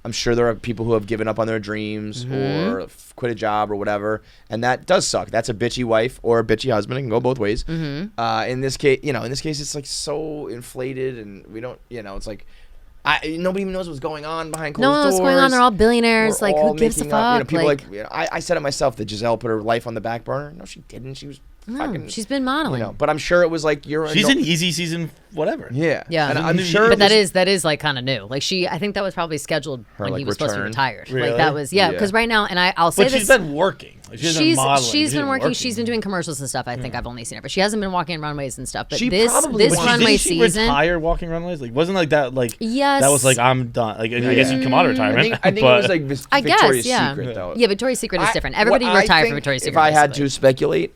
I'm sure there are people who have given up on their dreams or quit a job or whatever, and that does suck. That's a bitchy wife or a bitchy husband. It can go both ways. In this case, it's like so inflated, and we don't, it's like, nobody even knows what's going on behind closed no one knows doors. what's going on. They're all billionaires. We're Like, all who gives a making up, fuck? people Like, I said it myself that Gisele put her life on the back burner. No, she didn't. She was fucking. she's been modeling. But I'm sure it was like She's in Easy season, whatever. Yeah, Yeah. and I'm But sure. But it was- that is like kind of new. Like I think that was probably scheduled when like, he was supposed to be return. retired. Really? Like that was Yeah. because right now, and I'll say But this. she's been working. Like, she hasn't been modeling. She's been working. She's been doing commercials and stuff. I think I've only seen her, but she hasn't been walking runways and stuff. But She this probably this was. runway Didn't she season, retire walking runways? Like, wasn't like that? Like, Yes. that was like I'm done. Like, I guess you'd come out of retirement. I think it but was like I guess, Victoria's yeah. Secret though. yeah, Victoria's Secret is different. Everybody What I retired think, from Victoria's Secret. If I had basically. to speculate,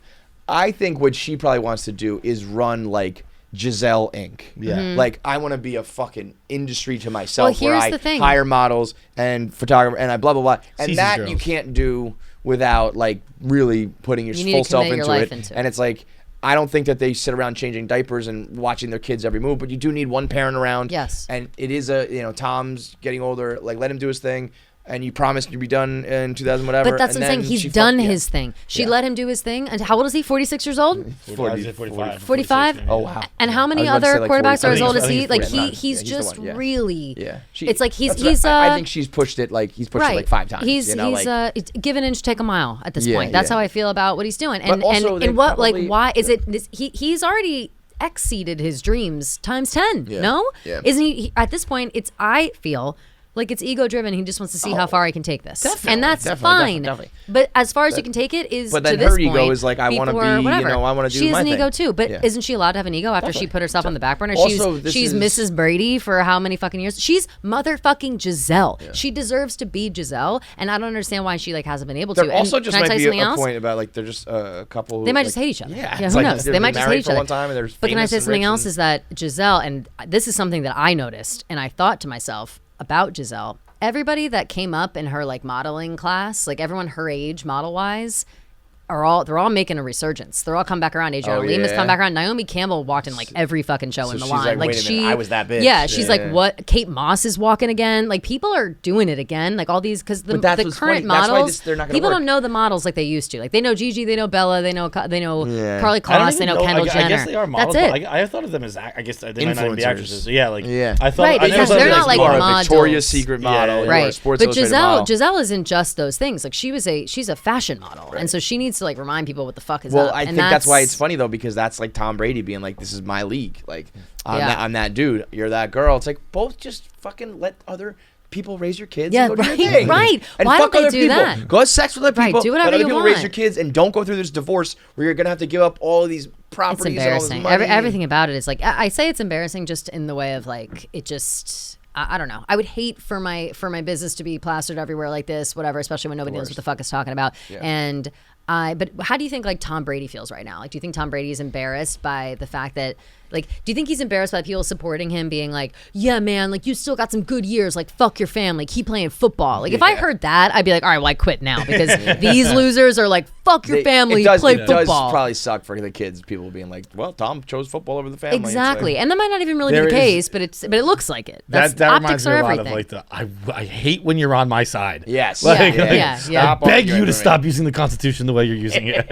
I think what she probably wants to do is run like Gisele Inc. Yeah. Like I want to be a fucking industry to myself where here's I the thing. hire models and photographer and I blah blah blah. And Seasons that girls. you can't do without like really putting your You need full to self commit your into life it. into it. And it's like I don't think that they sit around changing diapers and watching their kids every move, but you do need one parent around. Yes. And it is Tom's getting older, like let him do his thing. And you promised you'd be done in 2000 whatever. But that's and what I'm saying. then He's she done fucked- yeah. his thing. She Yeah. let him do his thing. And how old is he? 46 years old? 45. 45? Oh wow! And how I many was about to other say, like, quarterbacks are 40. as old as I think he? he's Like 49. he's Yeah, he's the just one, yeah. really. Yeah, It's like that's he's. what I think she's pushed it like he's pushed Right. it like 5 times. He's like, it's give an inch, take a mile at this Yeah, point. That's yeah. how I feel about what he's doing. But And also they and what probably- like why is it this, he's already exceeded his dreams times 10. Yeah. No? Yeah. Isn't he at this point I feel like it's ego driven. He just wants to see how far he can take this. definitely, And that's definitely, fine. definitely. But as far as you can take it is But to then this her ego point, is like, I wanna before be, whatever. I wanna do She has my an ego thing. too, but Yeah. isn't she allowed to have an ego after she put herself on the back burner? Also, this she's is- Mrs. Brady for how many fucking years? She's motherfucking Gisele. She deserves to be Gisele, and I don't understand why she like hasn't been able to. There also And just can I might tell be you something a else? point about like they're just a couple. They might like, just hate each other. Yeah, who it's like knows? they've They might been just married hate each for other. one time and they're But can I famous say and something rich else? and- Is that Gisele, and this is something that I noticed, and I thought to myself about Gisele. Everybody that came up in her like modeling class, like everyone her age model wise, they're all making a resurgence. They're all come back around. Adriana Lima's come back around. Naomi Campbell walked in like every fucking show in she's Milan. like, wait a minute, I was that bitch. Yeah, she's like, what? Kate Moss is walking again. Like people are doing it again. Like all these because the current funny. models, They're not gonna people work. don't know the models like they used to. Like they know Gigi, they know Bella, they know Carly I don't Kloss, even they know Kendall Jenner. I guess they are models. That's but it. I thought of them as I guess they might not even be Influencers. actresses. Yeah, like Yeah. I thought Right, I never because thought they're of it not as like you are a models. Victoria's Secret model. Yeah. You are a Right, Sports but Illustrated model. Giselle isn't just those things. Like she's a fashion model, and so she needs to like remind people what the fuck is Well, up. I And think that's why it's funny though, because that's like Tom Brady being like, "This is my league." Like, I'm that dude. You're that girl. It's like both just fucking let other people raise your kids. Yeah, and go do right, your thing. right. And Why fuck don't they other do people. that? Go have sex with other Right, people. do whatever let other you people raise want. your kids, and don't go through this divorce where you're gonna have to give up all of these It's properties and all this embarrassing. money. Everything about it is like I say it's embarrassing just in the way of like it just. I don't know. I would hate for my business to be plastered everywhere like this, whatever, especially when nobody knows what the fuck it's talking about. Yeah. And but how do you think like Tom Brady feels right now? Like, do you think Tom Brady is embarrassed by the fact that like, do you think he's embarrassed by people supporting him being like, yeah, man, like you still got some good years, like fuck your family, keep playing football. Like if I heard that, I'd be like, all right, well I quit now because these losers are like, fuck your family, play it football. does probably suck for the kids. People being like, "Well, Tom chose football over the family." It's Exactly, like- and that might not even really be There the is- case, but it looks like it. That's, that optics reminds me are a lot everything. of like I hate when you're on my side. Yes. Like, Yeah. Stop I beg arguing you to with me. stop using the Constitution the way you're using it.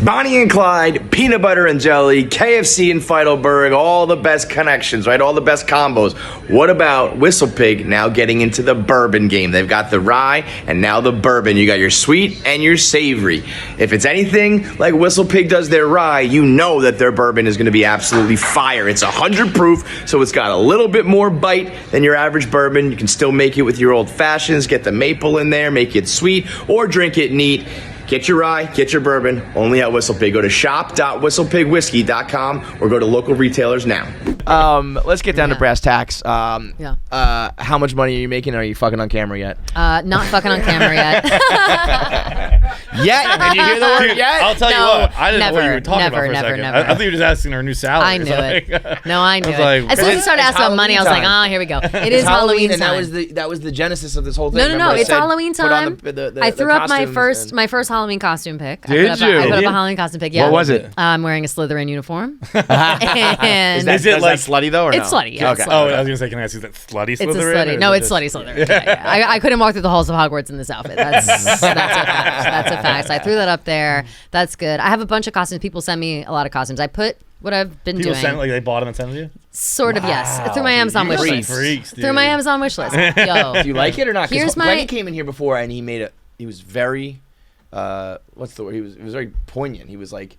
Bonnie and Clyde, peanut butter and jelly, KFC in Feidelberg, all the best connections, right? All the best combos. What about WhistlePig now getting into the bourbon game? They've got the rye and now the bourbon. You got your sweet and your savory. If it's anything like WhistlePig does their rye, you know that their bourbon is going to be absolutely fire. It's 100 proof, so it's got a little bit more bite than your average bourbon. You can still make it with your old fashions, get the maple in there, make it sweet, or drink it neat. Get your rye, get your bourbon, only at WhistlePig. Go to shop.whistlepigwhiskey.com or go to local retailers now. Let's get down to Yeah. brass tacks. How much money are you making? Are you fucking on camera yet? Not fucking on camera yet. Yet? Did you hear the word Dude, yet? I'll tell you No, what. I didn't know what you were talking never, about for a never, second. never. I thought you were just asking her new salary. I knew it. No, I knew was it. like, As soon as he it's started asking about money, I was like, Halloween oh, here we go. It It's is Halloween and time. that was the genesis of this whole thing. No, Remember I it's said, Halloween put on time. the I threw up my costumes first Halloween costume pick. Did I put you? up a Yeah. Halloween costume pick. Yeah. What was it? I'm wearing a Slytherin uniform. Is And that, Is it is like- that slutty though, or It's no? slutty, yeah, it's Okay. slutty. Oh, I was gonna say, can I ask you that slutty it's a Slytherin, or slutty. is No, it it's just- slutty Slytherin. Yeah. I couldn't walk through the halls of Hogwarts in this outfit. That's a fact. That's a fact. So I threw that up there. That's good. I have a bunch of costumes. People send me a lot of costumes. I put what I've been People doing. send like they bought them and sent them to you. Sort of, yes. Through my Amazon You wish guys are list. freaks, dude. Through my Amazon wish list. Yo. Do you like it or not? 'Cause Here's my- Glenny came in here before and he made he was very, what's the word? It was very poignant. He was like,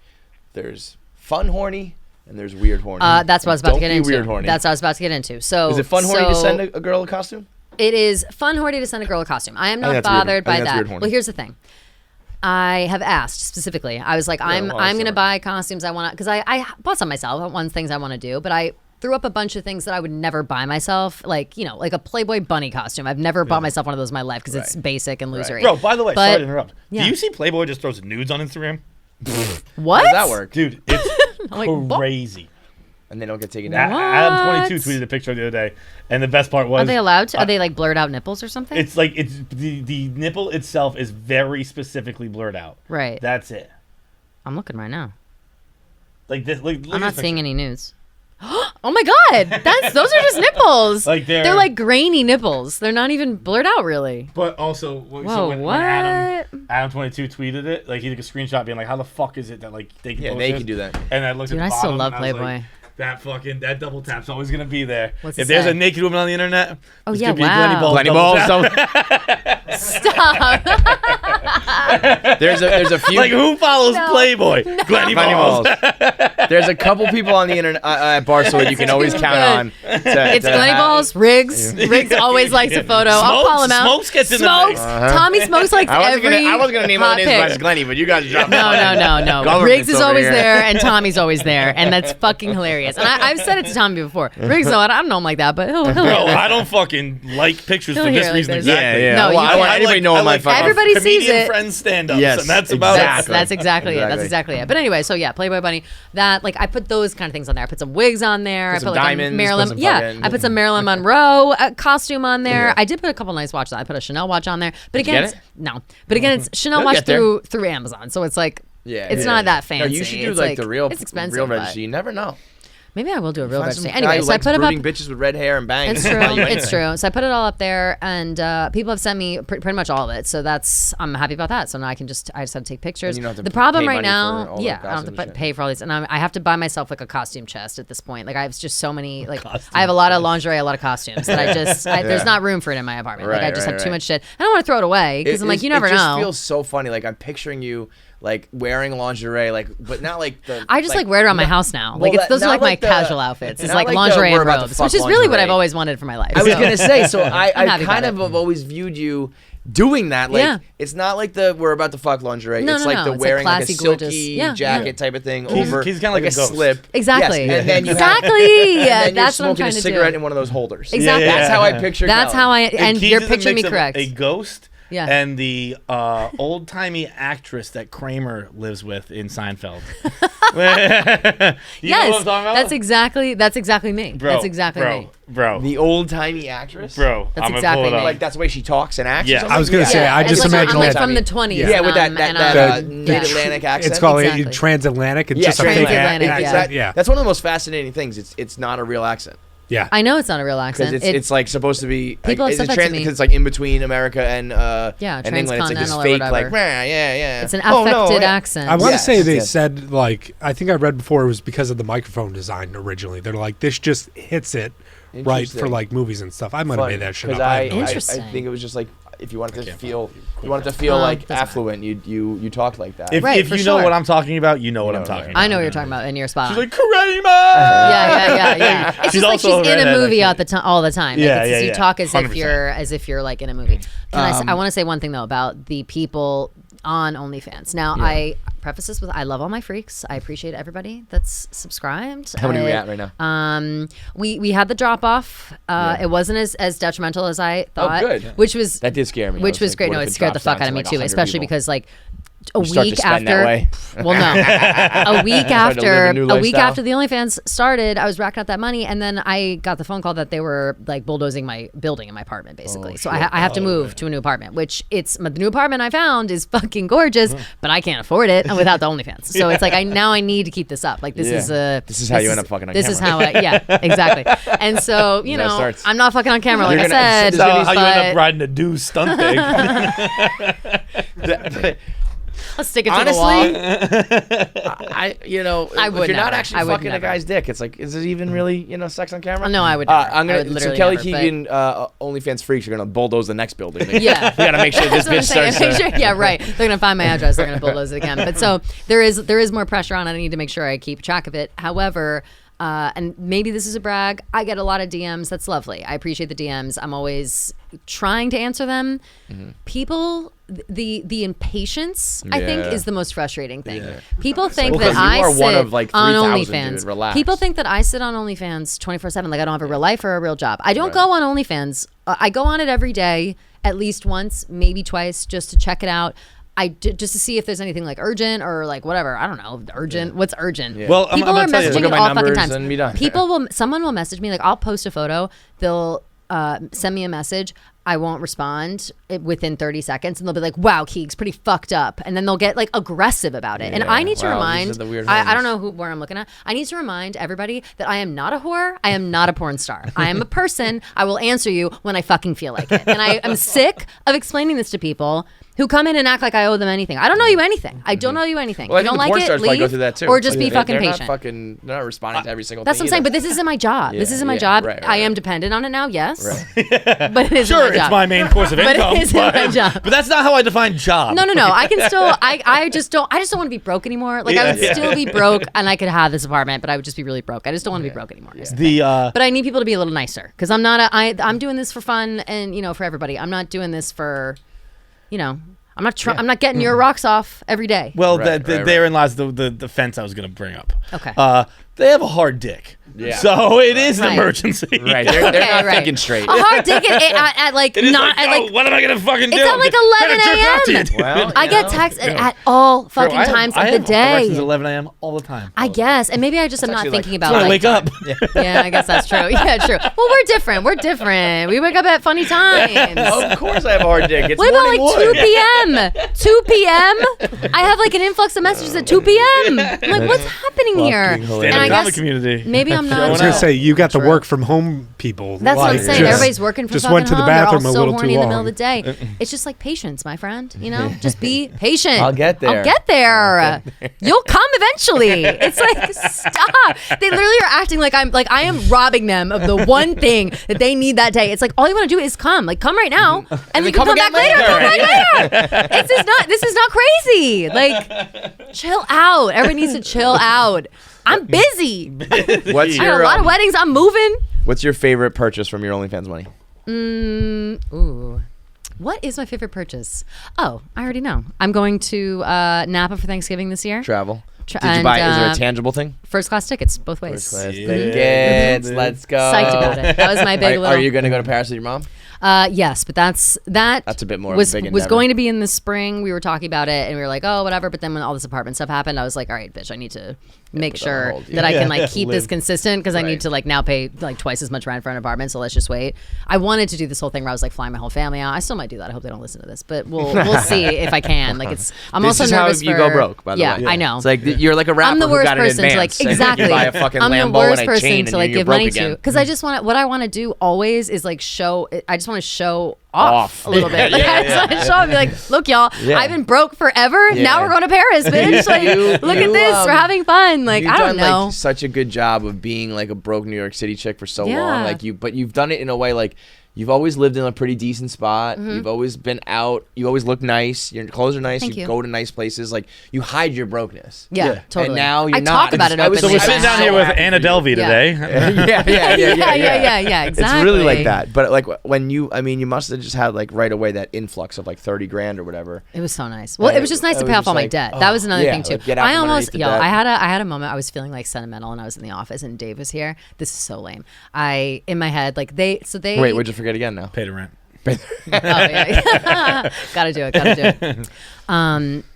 there's fun horny and there's weird horny. That's what I was about to get Don't be into. weird horny. That's what I was about to get into. So Is it fun horny to so send a girl a costume? It is fun horny to send a girl a costume. I am think not that's weird. bothered I by think that's that. weird horny. Well, here's the thing. I have asked specifically. I was like, I'm well, gonna sorry. buy costumes I want to, because I bought some myself. One things I want to do, but I threw up a bunch of things that I would never buy myself, like like a Playboy bunny costume. I've never bought myself one of those in my life because it's Right. basic and losery. Bro, by the way, But- sorry to interrupt. yeah. Do you see Playboy just throws nudes on Instagram? What? How does that work? Dude, it's Like, what? crazy. And they don't get taken A- down. Adam22 What? tweeted a picture the other day, and the best part was Are they allowed to? Are they like blurred out nipples or something? It's like it's the nipple itself is very specifically blurred out. Right. That's it. I'm looking right now. Like this. Look I'm at not this seeing picture. any nudes. Oh my god, those are just nipples. Like they're like grainy nipples. They're not even blurred out really. But also, so Whoa, when what? Adam22 tweeted it, like he took a screenshot being like, "How the fuck is it that like they can Yeah, post they this?" can do that. And I looked Dude, at the I still bottom, love and I was like, Playboy. that double tap's always gonna be there. What's if it there's say? a naked woman on the internet, Oh, this yeah, could be a wow. Glenny Balls. Glenny double Balls. tap. Stop. There's a few. Like who follows No. Playboy? Glenny Glenny Balls. Balls. There's a couple people on the internet at Barstool that you can always count on. It's Glenny Balls, Riggs. Riggs always likes a photo. I'll call him out. Smokes gets in the Smokes. mix. Tommy Smokes likes I wasn't every gonna name hot other names pic. besides Glenny, but you guys dropped No. Government's Riggs is over always here. there, and Tommy's always there, and that's fucking hilarious. And I've said it to Tommy before. Riggs, though, I don't know him like that, but he'll Bro, hear this. I don't fucking like pictures He'll for hear this like reason this. exactly. Yeah. No, well, you I don't want can't. anybody knowing my fucking. Everybody sees comedians it. friends stand-ups, Yes, and that's about exactly. it. That's exactly it. That's Exactly. exactly it. But anyway, so yeah, Playboy Bunny. That like I put those kind of things on there. I put some wigs on there. I some put like diamonds, a Marilyn. put some Yeah, fucking- I put some Marilyn Monroe costume on there. Yeah. I did put a couple nice watches on. I put a Chanel watch on there. But Did you again, get it's, no. But again, it's Chanel You'll watch get there. through Amazon. So it's like Yeah, it's yeah. not that No, fancy. you should do It's like the real, It's expensive. real but registry. You never know. Maybe I will do a real Find some registry. guy Anyway, who so I likes put them up. brooding bitches with red hair and bangs. It's true. Tell you It's anything. true. So I put it all up there, and people have sent me pretty much all of it. So I'm happy about that. So now I just have to take pictures. And you don't have to The problem pay right money now, for all the yeah, I don't have costumes to and shit. pay for all these, and I have to buy myself like a costume chest at this point. Like I have just so many. Like Costume I have a lot of lingerie, a lot of costumes that there's Yeah. not room for it in my apartment. Like I Right, just right, have too right. much shit. I don't want to throw it away because I'm like, you never it just know. feels so funny. Like I'm picturing you like wearing lingerie, like but not like the. I just like wear it around my house now. well, Like those are not like my like the- casual outfits. It's not like like the lingerie we're and about to robes, fuck which is really what lingerie. I've always wanted for my life. I was So- gonna say. So I happy kind about of have always viewed you doing that. Like Yeah. it's not like the we're about to fuck lingerie. No, it's no, like no. the It's like wearing like a classy, silky gorgeous. Yeah, jacket yeah. type of thing He's over kinda like a a ghost. slip. Exactly. Yes, and then you Exactly. Have, and then That's you're what I'm smoking trying a to cigarette do. in one of those holders. Exactly. That's how I picture. That's how I. And Keegs you're is a picturing me mix of correct. A ghost. Yeah. And the old-timey actress that Kramer lives with in Seinfeld. You know what I'm talking about? That's exactly me. Bro, That's exactly bro, me. Bro, The old timey actress. bro. That's I'm exactly gonna pull it me. up. Like that's the way she talks and acts. Yeah. or something? I was gonna say, I It's just like, imagine I'm like that. from the 20s. Yeah, with that and, The- mid-Atlantic accent. It's called Exactly. transatlantic. It's Yeah, just a fake transatlantic, accent. yeah. Yeah. That's one of the most fascinating things. It's not a real accent Yeah. I know it's not a real because accent. it's like supposed to be. People have said that to me. Because it's like in between America and Yeah, and England. It's like this transcontinental or fake whatever. like yeah. It's an Oh, no, affected yeah. accent. I want to Yes, say they yes. said, like, I think I read before it was because of the microphone design originally. They're like, this just hits it right for Interesting. like movies and stuff. I might have made that shit up. Because I have no idea. Interesting. I think it was just like if you wanted to feel like doesn't affluent, you talked like that. If, Right, if for you know sure. what I'm talking about, you know what know I'm what talking I about. I know what you're talking about, and you're spot She's on. like, Kramer! Yeah. It's She's just like also she's a in a redhead, movie actually. all the time. Like Yeah, it's, yeah, you yeah. talk as 100%. if you're like in a movie. I want to say one thing though about the people on OnlyFans. Now I preface this with I love all my freaks. I appreciate everybody that's subscribed. How many are we at right now? We had the drop off. It wasn't as detrimental as I thought. good. Which was That did scare me. I Which was was like, great. what No, if it it scared the drops fuck down out of to, me like, too, 100 especially people? because like a start to week spend after. that way. Well, no, a week Start to live a new a week lifestyle. after the OnlyFans started, I was racking up that money, and then I got the phone call that they were like bulldozing my building in my apartment, basically. So I have to move to a new apartment, which the new apartment I found is fucking gorgeous, but I can't afford it without the OnlyFans. So it's like I need to keep this up. Like this Yeah. is This is how you end up fucking on This is camera. how exactly. And so you That's how it know starts. I'm not fucking on camera like You're I gonna- said. there's That's gonna how you end up but riding a dude stunt pig. I'll stick it to the wall. Honestly, I I would if you're not never. actually I would fucking a never. guy's dick, it's like, is it even really sex on camera? No, I would never. I'm I would gonna. So literally Kelly never, but- Keegan, OnlyFans freaks, you're gonna bulldoze the next building. Yeah. we gotta make sure this That's bitch what I'm starts. saying. Make sure- yeah, right. They're gonna find my address. They're gonna bulldoze it again. But so there is more pressure on. I need to make sure I keep track of it. However, and maybe this is a brag. I get a lot of DMs. That's lovely. I appreciate the DMs. I'm always trying to answer them. People, the impatience, I think, Yeah. is the most frustrating thing. People think Well, that 'cause you I are sit one of, like, on 3,000, OnlyFans. dude. Relax. People think that I sit on OnlyFans 24/7. Like I don't have a real life or a real job. I don't go on OnlyFans. I go on it every day, at least once, maybe twice, just to check it out. Just to see if there's anything like urgent or like whatever. I don't know. Urgent. What's urgent? Yeah. Well, I'm People are gonna tell you, messaging look me at my all fucking numbers times. and be done. Someone will message me like I'll post a photo. They'll send me a message. I won't respond within 30 seconds, and they'll be like, "Wow, Keegs, pretty fucked up," and then they'll get like aggressive about it. And Yeah. I need to Wow, these remind. are the weird I don't ones. know where I'm looking at. I need to remind everybody that I am not a whore. I am not a porn star. I am a person. I will answer you when I fucking feel like it. And I am sick of explaining this to people who come in and act like I owe them anything. I don't know you anything. I don't owe you anything. Well, I If you think don't the porn like stars it, probably go leave, through that too. or just Like, be fucking they're patient. They're not responding to every single That's what thing. I'm saying. either. But this isn't my job. This Yeah, isn't my yeah, job. right, I am right. dependent on it now. Yes, but it isn't sure, my job. it's my main course of But it income. isn't my job. But that's not how I define job. No. I can still. I just don't want to be broke anymore. Like I would Yeah. still be broke, and I could have this apartment, but I would just be really broke. I just don't want to be broke anymore. The But I need people to be a little nicer because I'm not. I'm doing this for fun and for everybody. I'm not doing this for, I'm not. I'm not getting your rocks off every day. well, Right, right, therein lies the fence I was going to bring up. Okay. they have a hard dick. Yeah. So it is an Right. emergency. Right. They're Okay, not right. thinking straight. A hard dick at like It is not like, at oh, like. what am I gonna fucking do? It's at like I'm trying to 11 jerk off to you, a.m. dude. Well, I get texts at all fucking Bro, times I of the have day. erections at 11 a.m. all the time. I guess, and maybe I just am not actually, like, thinking about When I like wake up. Yeah, I guess that's true. Yeah, true. Well, we're different. We're different. We wake up at funny times. Of course I have a hard dick. It's What about like morning 2 wood. p.m.? 2 p.m. I have like an influx of messages at 2 p.m. I'm like, what's happening here? fucking hilarious. And I Stand-up comic guess community. maybe I'm I not. was gonna say you got the True. work from home people. That's what I'm like, saying. just- Everybody's working from just fucking went to the home. bathroom They're a all so little horny too in the middle of long. the day. It's just like patience, my friend. You know, just be patient. I'll get there. I'll get there. You'll come eventually. It's like stop. They literally are acting like I am robbing them of the one thing that they need that day. It's like all you want to do is come. Like come right now, and then come come back again later. later. Come back later. It's just not. This is not crazy. Like chill out. Everybody needs to chill out. I'm busy. What's I got your a lot of weddings. I'm moving. What's your favorite purchase from your OnlyFans money? Ooh. What is my favorite purchase? Oh, I already know. I'm going to Napa for Thanksgiving this year. Travel. Did you and, buy? Is there a tangible thing? First class tickets, both ways. Tickets. Let's go. Psyched about it. That was my big Are little. you going to go to Paris with your mom? Yes, but that's That's a bit more of a was big was endeavor. going to be in the spring. We were talking about it, and we were like, oh, whatever. But then when all this apartment stuff happened, I was like, all right, bitch, I need to make put that on sure hold, that I yeah. can like keep this Live. consistent because I need Right. to like now pay like twice as much rent for an apartment. So let's just wait. I wanted to do this whole thing where I was like flying my whole family out. I still might do that. I hope they don't listen to this, but we'll see if I can. Like it's. I'm This also is how nervous you for, go broke, by the yeah, way. I know. It's like you're like a rapper I'm the who worst got it in person to like advance, and then exactly. you buy a fucking I'm the Lambo worst and a person chain, to and like you're give broke money again. to because I just want what I want to do always is like show. I just want to show off a little bit. Like, I just want to show and be like, look, y'all, Yeah. I've been broke forever. Yeah. Now we're going to Paris, bitch. Like, look at this. We're having fun. Like, You've I done don't know. like such a good job of being like a broke New York City chick for so long. Yeah. Like but you've done it in a way like you've always lived in a pretty decent spot. You've always been out. You always look nice. Your clothes are nice. Thank You you. go to nice places. Like you hide your brokenness. Yeah, totally. And now you're I not. talk about it I was- openly. So we're sitting down so here with happy Anna for you. Delvey Yeah. today. yeah. Exactly. It's really like that. But like when you must have just had like right away that influx of like 30 grand or whatever. It was so nice. Well, it was just nice to It pay was off all just my like, debt. oh, That was another yeah, thing too. like, get out I from almost, underneath the debt. I had a moment. I was feeling like sentimental, and I was in the office, and Dave was here. This is so lame. In my head, like they. Wait, what'd you forget again now? Pay the rent. Oh yeah, gotta do it.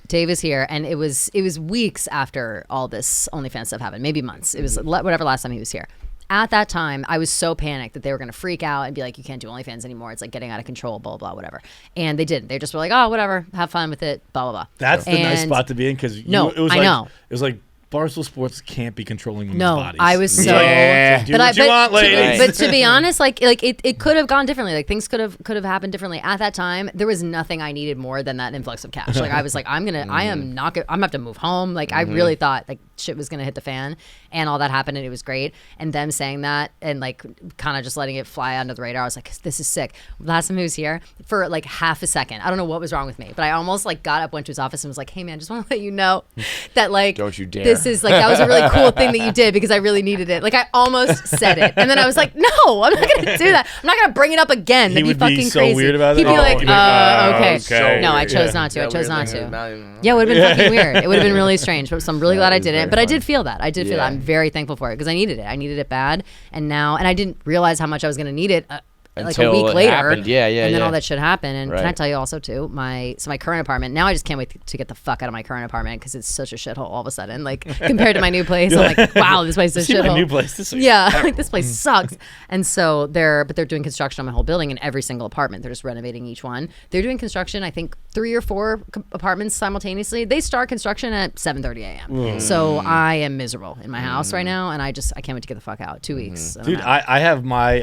Dave is here, and it was weeks after all this OnlyFans stuff happened, maybe months. It was whatever last time he was here. At that time, I was so panicked that they were gonna freak out and be like, "You can't do OnlyFans anymore. It's like getting out of control." Blah blah whatever. And they didn't. They just were like, "Oh, whatever. Have fun with it." Blah blah blah. That's the nice And- spot to be in because No, it was I like, know. It was like Barstool Sports can't be controlling women's No, bodies. I was so. Yeah. Do what you want, ladies. But to be honest, like it could have gone differently. Like things could have happened differently. At that time, there was nothing I needed more than that influx of cash. Like I was like, I'm gonna have to move home. Like I really thought like shit was gonna hit the fan, and all that happened, and it was great. And them saying that and like kind of just letting it fly under the radar, I was like, this is sick. Last time he was here for like half a second, I don't know what was wrong with me, but I almost like got up, went to his office, and was like, hey man, just want to let you know that like Don't you dare. this is like that was a really cool thing that you did because I really needed it. Like I almost said it, and then I was like, "No, I'm not gonna do that. I'm not gonna bring it up again." He That'd would be be fucking so crazy. weird about He'd it? be Oh, like, he'd be like, okay. okay. No, I chose Yeah. not to. I chose not to. to. Yeah, it would have been fucking weird. It would have been really strange. But so I'm really glad I it was did it. very But I funny. did feel that. I did feel that. Yeah. I'm very thankful for it because I needed it. I needed it bad, and I didn't realize how much I was gonna need it. Like a Until week it later, happened. Yeah, and then yeah. all that shit happened. And can I Right. tell you also too, my current apartment. Now I just can't wait to get the fuck out of my current apartment because it's such a shithole all of a sudden. Like compared to my new place, I'm like, wow, this place is a See my shithole. new place. This is Yeah, like this place sucks. And so they're doing construction on my whole building in every single apartment. They're just renovating each one. They're doing construction, I think 3 or 4 apartments simultaneously. They start construction at 7:30 a.m. So I am miserable in my house right now, and I can't wait to get the fuck out. 2 weeks. and I'm Dude, out.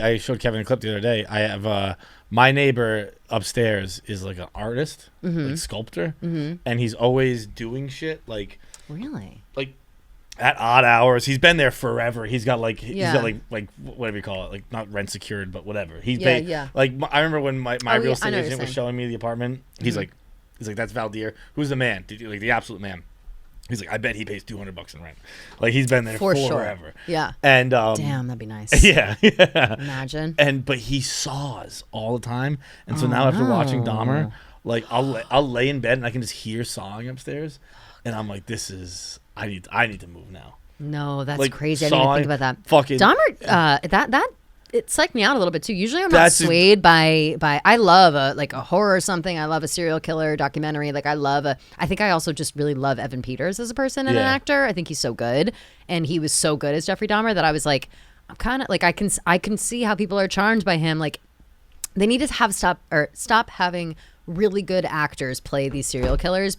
I showed Kevin a clip the other day. I have my neighbor upstairs is like an artist, like sculptor, and he's always doing shit like Really? at odd hours. He's been there forever. He's got like Yeah. like whatever you call it, like not rent secured, but whatever. He's Yeah, paid, yeah. like I remember when my Oh, real yeah, I estate know what agent you're was saying. showing me the apartment. He's like that's Valdir. Who's the man? Like the absolute man. He's like, I bet he pays $200 in rent. Like he's been there For sure. forever. Yeah. And Damn, that'd be nice. yeah. Imagine. But he saws all the time, and so now after watching Dahmer, like I'll lay in bed and I can just hear sawing upstairs, and I'm like, I need to move now. No, that's Like, crazy. I didn't even sawing think about that. fucking- Dahmer, that it psyched me out a little bit too. Usually, I'm not That's- swayed by. I love a horror or something. I love a serial killer documentary. Like I think I also just really love Evan Peters as a person and an Yeah. actor. I think he's so good, and he was so good as Jeffrey Dahmer that I was like, I'm kind of like I can see how people are charmed by him. Like they need to stop having really good actors play these serial killers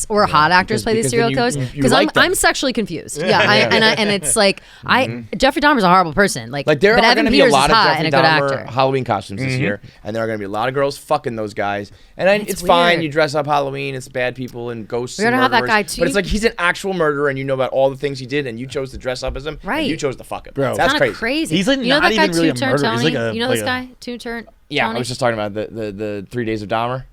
or hot actors play these because serial then killers you because like them. I'm sexually confused. And it's like Jeffrey Dahmer's a horrible person. Like Like there but are Evan going to be a Peters lot is of hot Jeffrey and a good Dahmer actor. Halloween costumes this year, and there are going to be a lot of girls fucking those guys. And it's fine. weird. You dress up Halloween. It's bad people and ghosts. We're and gonna have that murderers. guy, too. But it's like he's an actual murderer, and you know about all the things he did, and you chose to dress up as him. Right. And you chose to fuck him. Bro. That's Kinda crazy. crazy. He's, like, you know not that guy even really a Two-Turn murderer. He's Tony? like a- you know like this a- guy Two-Turn Yeah, Tony? I was just talking about the 3 Days of Dahmer.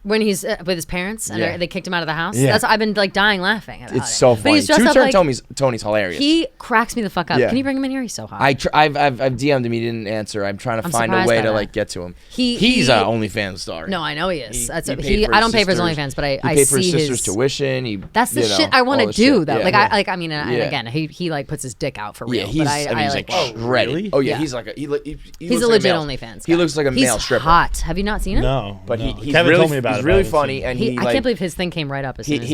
When he's with his parents and Yeah. they kicked him out of the house. Yeah. I've been like dying laughing about it. It's so But funny. he's dressed up Two-Turn like Tony's hilarious. he cracks me the fuck up. Yeah. Can you bring him in here? He's so hot. I've DM'd him. He didn't answer. I'm trying to I'm find a surprised way by to that. like get to him. He- He's a OnlyFans star. No, I know he is. He I paid for don't his pay for his sister's- OnlyFans, but he I paid for his see sister's his. tuition. That's the shit I want to do. Though, like Yeah. I mean, and Yeah. again, he like puts his dick out for Yeah, real. he's. but I mean, he's like, like shredded. really? Oh yeah, Yeah. he's like he looks he's like a legit male. OnlyFans. He guy. looks like a he's male stripper. hot. Have you not seen it? No, But no. he's Kevin really told me about he's it. really I haven't funny, seen it. and I like, can't believe his thing came right up as soon as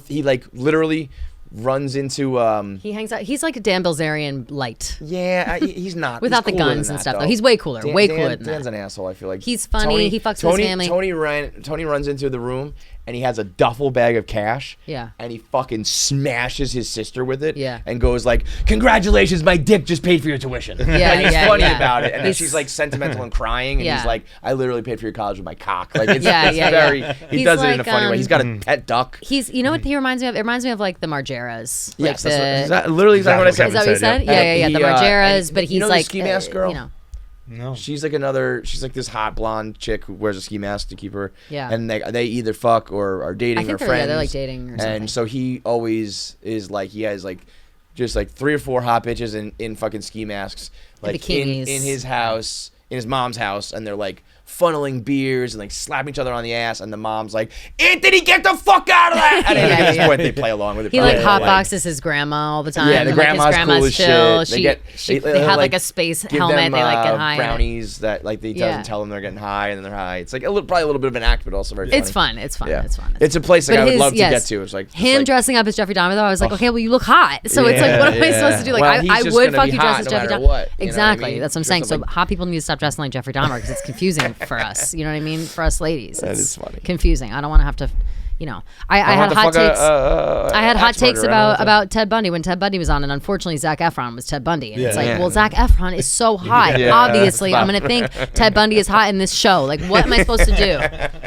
he like literally runs into he hangs out. He's like a Dan Bilzerian light. he's not Without he's the cooler guns than and that, stuff, though. though. He's way cooler. Way cooler than Dan's that. an asshole. I feel like He's funny, he fucks with his family. Tony runs into the room and he has a duffel bag of cash. Yeah. And he fucking smashes his sister with it. Yeah. And goes like, "Congratulations, my dick just paid for your tuition." Yeah, and he's yeah, funny yeah. about it. And then He's- she's like sentimental and crying, and Yeah. he's like, "I literally paid for your college with my cock." Like it's, Yeah, it's yeah, very. yeah. He He's does it in a like, funny way. He's got a pet duck. He's, you know what he reminds me of? It reminds me of like the Margeras. Yes, like that's literally exactly what I said. Is that what you said? Yeah. Yeah. The He, Margeras, and but you he's know the like ski mask girl? You know, No. She's like this hot blonde chick who wears a ski mask to keep her. Yeah. And they either fuck or are dating I think or they're, friends. yeah, they're like dating or something. And so he always is like, he has like just like 3 or 4 hot bitches in fucking ski masks, like in bikinis. his house, in his mom's house, and they're like funneling beers and like slapping each other on the ass, and the mom's like, "Anthony, get the fuck out of that!" And then at this point they play along with it. He like probably, hotboxes his grandma all the time. Yeah, the and, like, his grandma's cool as chill. shit. They have like a space give helmet. them, They like get high. in it. brownies that like they Yeah. doesn't tell them they're getting high, and then they're high. It's like probably a little bit of an act, but also very funny. It's fun. It's fun. Yeah. It's fun. It's a place like But I would his- love to yes. get to. It's like just Him like, dressing up as Jeffrey Dahmer, though, I was like, okay, well, you look hot. So it's like, what am I supposed to do? Like, Well, he's I just would gonna fuck be you dressed hot as no Jeffrey matter Dahmer. what, you know what I Exactly. mean? That's what I'm Dress saying. up So like- hot people need to stop dressing like Jeffrey Dahmer because it's confusing for us. You know what I mean? For us ladies. That It's is funny. confusing. I don't want to have to, you know. I had want to hot fuck takes. I had hot axe takes murderer, I don't know about Ted Bundy when Ted Bundy was on, and unfortunately Zac Efron was Ted Bundy, and it's Yeah. like, Yeah. well, Zac Efron is so hot. Yeah. Obviously, That's I'm gonna think Ted Bundy is hot in this show. Like, what am I supposed to do?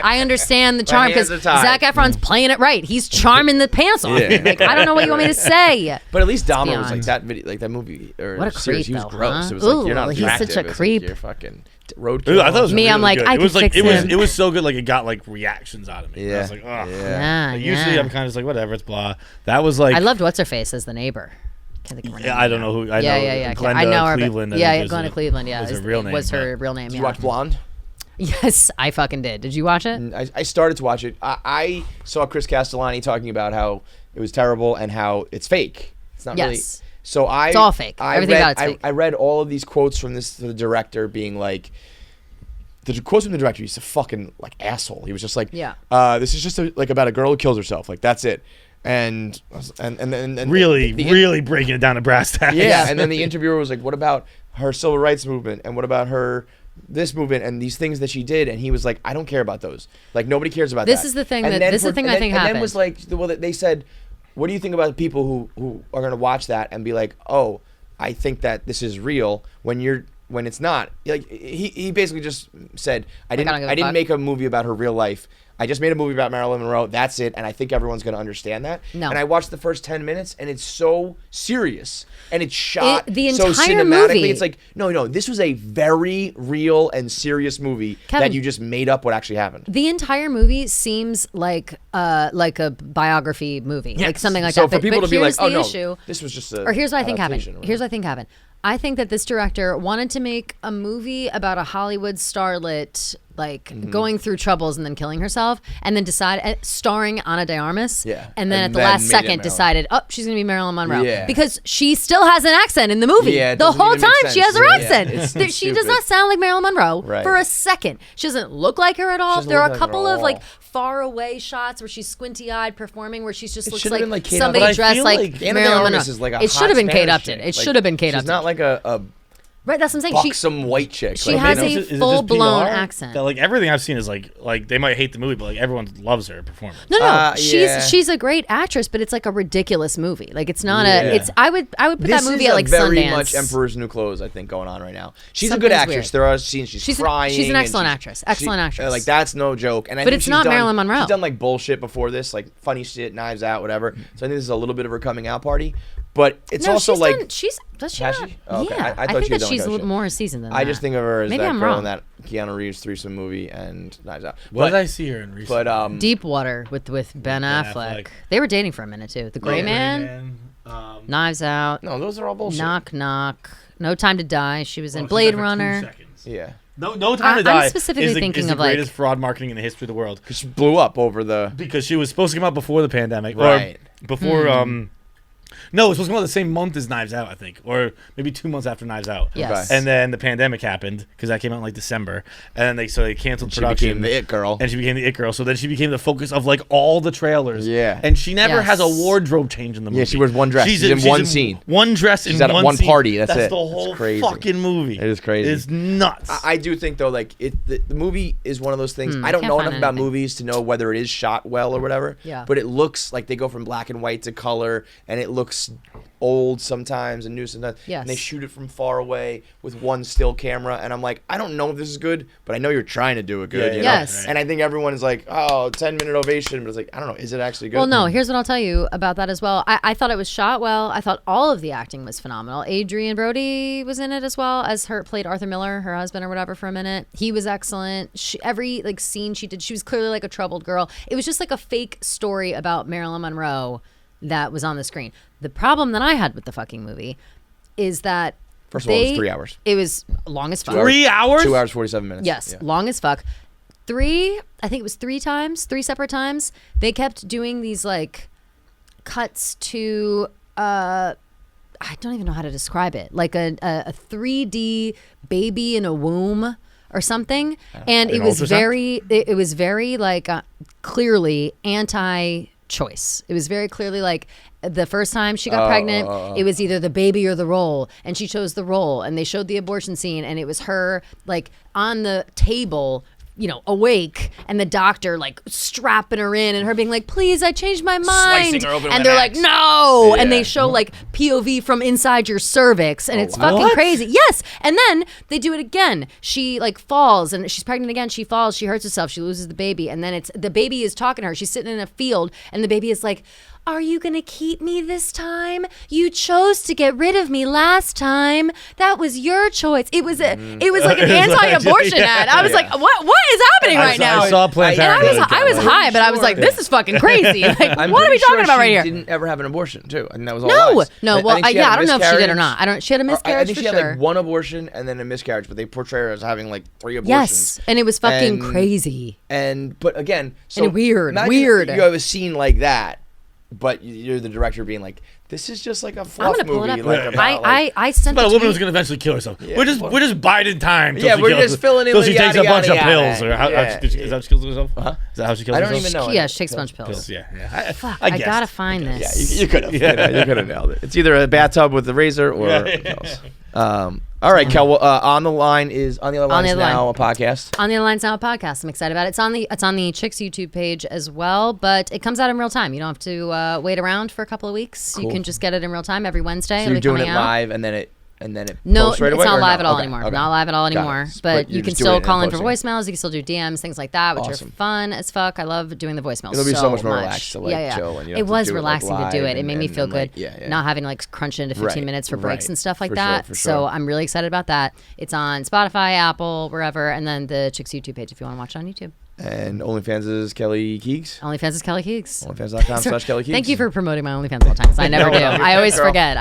I understand the charm because hands are tied. Zac Efron's playing it right. He's charming the pants off. Yeah. Like, I don't know what you want me to say. But at least Dahmer was beyond. like that video, like that movie or What a series. creep, He was though, gross. huh? It was like Ooh, you're not he's such attractive. a It's like, creep. you're fucking roadkill. Ooh, I thought it was Me, really I'm like, good. I it was could like fix it him. was so good. Like it got like reactions out of me. Yeah. I was like, ugh. Yeah, Like, usually yeah. I'm kind of just like whatever, it's blah. That was like I loved what's her face as the neighbor. Can't think of her name Yeah, I don't know who. I know yeah. Glenda I know her. but- Cleveland. I yeah, think is Glenda the- Cleveland. Yeah, was her real name. Was her but- real name? Did Yeah. you watch Blonde? Yes, I fucking did. Did you watch it? I started to watch it. I saw Chris Castellani talking about how it was terrible and how it's fake. It's not really. Yes. So It's all fake. Everything about it's fake. I read all of these quotes from the director being like, the quotes from the director. He's a fucking like asshole. He was just like, Yeah. This is just like about a girl who kills herself. Like that's it. And Really, the- really breaking it down to brass tacks. Yeah, and then the interviewer was like, "What about her civil rights movement? And what about her this movement and these things that she did?" And he was like, "I don't care about those. Like nobody cares about This that." is the thing And that- then this is the thing I think And then happened. was like, well, they said, "What do you think about the people who are going to watch that and be like, oh, I think that this is real when it's not?" Like he basically just said, I don't give a I didn't fuck." make a movie about her real life. I just made a movie about Marilyn Monroe. That's it, and I think everyone's going to understand that. No. And I watched the first 10 minutes, and it's so serious, and it's shot the so entire cinematically. movie- It's like, no, this was a very real and serious movie Kevin, that you just made up what actually happened. The entire movie seems like a biography movie, like something like So that. for people to be like, here's oh the no, issue, this was just a or here's what I think happened. adaptation or Here's what I think happened. I think that this director wanted to make a movie about a Hollywood starlet, like going through troubles and then killing herself, and then starring Anna De Armas. Yeah. And then And at the then last made it second Marilyn. decided, oh, she's gonna be Marilyn Monroe. Yeah. Because she still has an accent in the movie. Yeah, it the doesn't whole even make time she sense. has her Yeah. accent. It's She does stupid. not sound like Marilyn Monroe Right. for a second. She doesn't look like her at all. doesn't There are look a like her couple at of all. like far away shots where she's squinty eyed performing, where she's just It looks should've like, been like Kate somebody Upton. But I dressed feel like like Anna De Marilyn Armas Monroe. is like a It hot should have been Kate Spanish Upton. chick. It Like, should have been Kate she's Upton. not like a Right, that's what I'm saying. buxom white chick. she Like, has you know? a Is it just full-blown PR? accent. That, like everything I've seen is like they might hate the movie, but like everyone loves her performance. No, yeah. she's a great actress, but it's like a ridiculous movie. Like it's not Yeah. a. It's I would put This that movie is at a like very Sundance. much Emperor's New Clothes, I think, going on right now. She's a Something's good actress. weird. There are scenes she's crying. she's an and excellent actress. she- Excellent actress. Like that's no joke. And I But think it's she's not done, Marilyn Monroe. She's done like bullshit before this, like funny shit, Knives Out, whatever. So I think this is a little bit of her coming out party. But it's no, also she's like done, does she Has not? she? Oh, okay. Yeah, I thought think she had that done she's like a other little more seasoned than I that. just think of her as Maybe that I'm girl wrong. in that Keanu Reeves threesome movie and Knives Out. What But, did I see her in recently? but Deepwater with Ben Affleck. Affleck. They were dating for a minute too. The Gray Man, Knives Out, no, those are all bullshit. Knock Knock, No Time to Die. She was in Blade Runner. Yeah. No Time to I'm Die. specifically is the, thinking is the of, like- greatest fraud marketing in the history of the world Because she blew up over the because she was supposed to come out before the pandemic, Right. Or before no, it was supposed to come out the same month as Knives Out, I think, or maybe 2 months after Knives Out. Yes. And then the pandemic happened because that came out in like December, and then they canceled she production. became the it girl. And she became the it girl. So then she became the focus of like all the trailers. Yeah. And she never has a Yes. wardrobe change in the movie. Yeah, she wears one dress. She's in one scene. One dress in She's at one one scene. party, that's it. the It's whole crazy. fucking movie. It is crazy. It's nuts. I do think though, like the movie is one of those things. I don't can't know find enough about anything. movies to know whether it is shot well or whatever. Yeah. But it looks like they go from black and white to color, and it looks old sometimes and new sometimes. Yes. And they shoot it from far away with one still camera, and I'm like, I don't know if this is good, but I know you're trying to do it good. Yeah, you yeah. know? Yes. And I think everyone is like, oh, 10-minute ovation, but it's like, I don't know, is it actually good? Well, no, here's what I'll tell you about that as well. I thought it was shot well. I thought all of the acting was phenomenal. Adrian Brody was in it as well as played Arthur Miller, her husband or whatever, for a minute. He was excellent. Every like scene she did, she was clearly like a troubled girl. It was just like a fake story about Marilyn Monroe that was on the screen. The problem that I had with the fucking movie is that First of all, it was 3 hours. It was long as fuck. 3 hours? 2 hours 47 minutes. Yes, Yeah. long as fuck. I think it was three separate times. They kept doing these like cuts to I don't even know how to describe it. Like a 3D baby in a womb or something. And it was very like clearly anti-choice. It was very clearly like the first time she got pregnant, it was either the baby or the role, and she chose the role. And they showed the abortion scene, and it was her like on the table, you know, awake, and the doctor like strapping her in, and her being like, "Please, I changed my mind." Slicing her open with And an they're axe. like, "No!" And Yeah. they show like POV from inside your cervix, and it's wow. fucking What? crazy. Yes, and then they do it again. She like falls, and she's pregnant again. She falls, she hurts herself, she loses the baby, and then it's the baby is talking to her. She's sitting in a field, and the baby is like, "Are you gonna keep me this time? You chose to get rid of me last time. That was your choice." It was like an anti-abortion ad. I was like, "What is happening right now?" I saw Planned And Parenthood. I was high, but I was like, "This is fucking crazy. Like, I'm what are we pretty talking sure about right she here?" Didn't ever have an abortion too. I think that was all No, lies. no. I Well, think she yeah, had I a don't know if she did or miscarriage. not. I don't. She had a I miscarriage think for she had sure. like one abortion and then a miscarriage, but they portray her as having like 3 abortions. Yes, and it was fucking And- crazy. But again, so And weird. imagine you have a scene like that, but you're the director being like, "This is just like a I'm fluff gonna pull movie." it up. Like, about, like, I sent But the a woman tweet. who's going to eventually kill herself. Yeah, we're just biding time. till Yeah, she we're kills- just filling in till the she takes yada, a bunch yada, of pills. yada. Or how, Yeah. is that how she kills herself? Huh? Is that how she kills I don't herself? even know. Yeah, she takes a bunch of pills. Pills, yeah. Fuck, I I guessed. gotta find Yeah, this. you could have. You could have nailed it. It's either a bathtub with a razor or pills. All right, Kel. Well, on the line is on the other line is now a podcast. On the Other Lines Now podcast. I'm excited about it. It's on the Chicks YouTube page as well, but it comes out in real time. You don't have to wait around for a couple of weeks. You can just get it in real time every Wednesday. So It'll you're be doing coming it out. live, and then it No, posts right it's away, not or live no? at all Okay, anymore. okay. Not live at all Got it. anymore. But But you're you can just doing still it call and in for posting. voicemails. You can still do DMs, things like that, which Awesome. are fun as fuck. I love doing the voicemails. It'll be so much more relaxed to, like, chill and you don't It have to was do it, like, relaxing to do live it. It made me and feel like, good. yeah. Not having to like crunch into 15 Right, minutes for breaks right. and stuff like For that. sure, for So sure. I'm really excited about that. It's on Spotify, Apple, wherever, and then the Chicks YouTube page if you want to watch it on YouTube. And OnlyFans is Kelly Keegs. OnlyFans is Kelly Keegs. OnlyFans.com/Kelly Keegs. Thank you for promoting my OnlyFans all the time. 'Cause I never do. I always Girl. forget.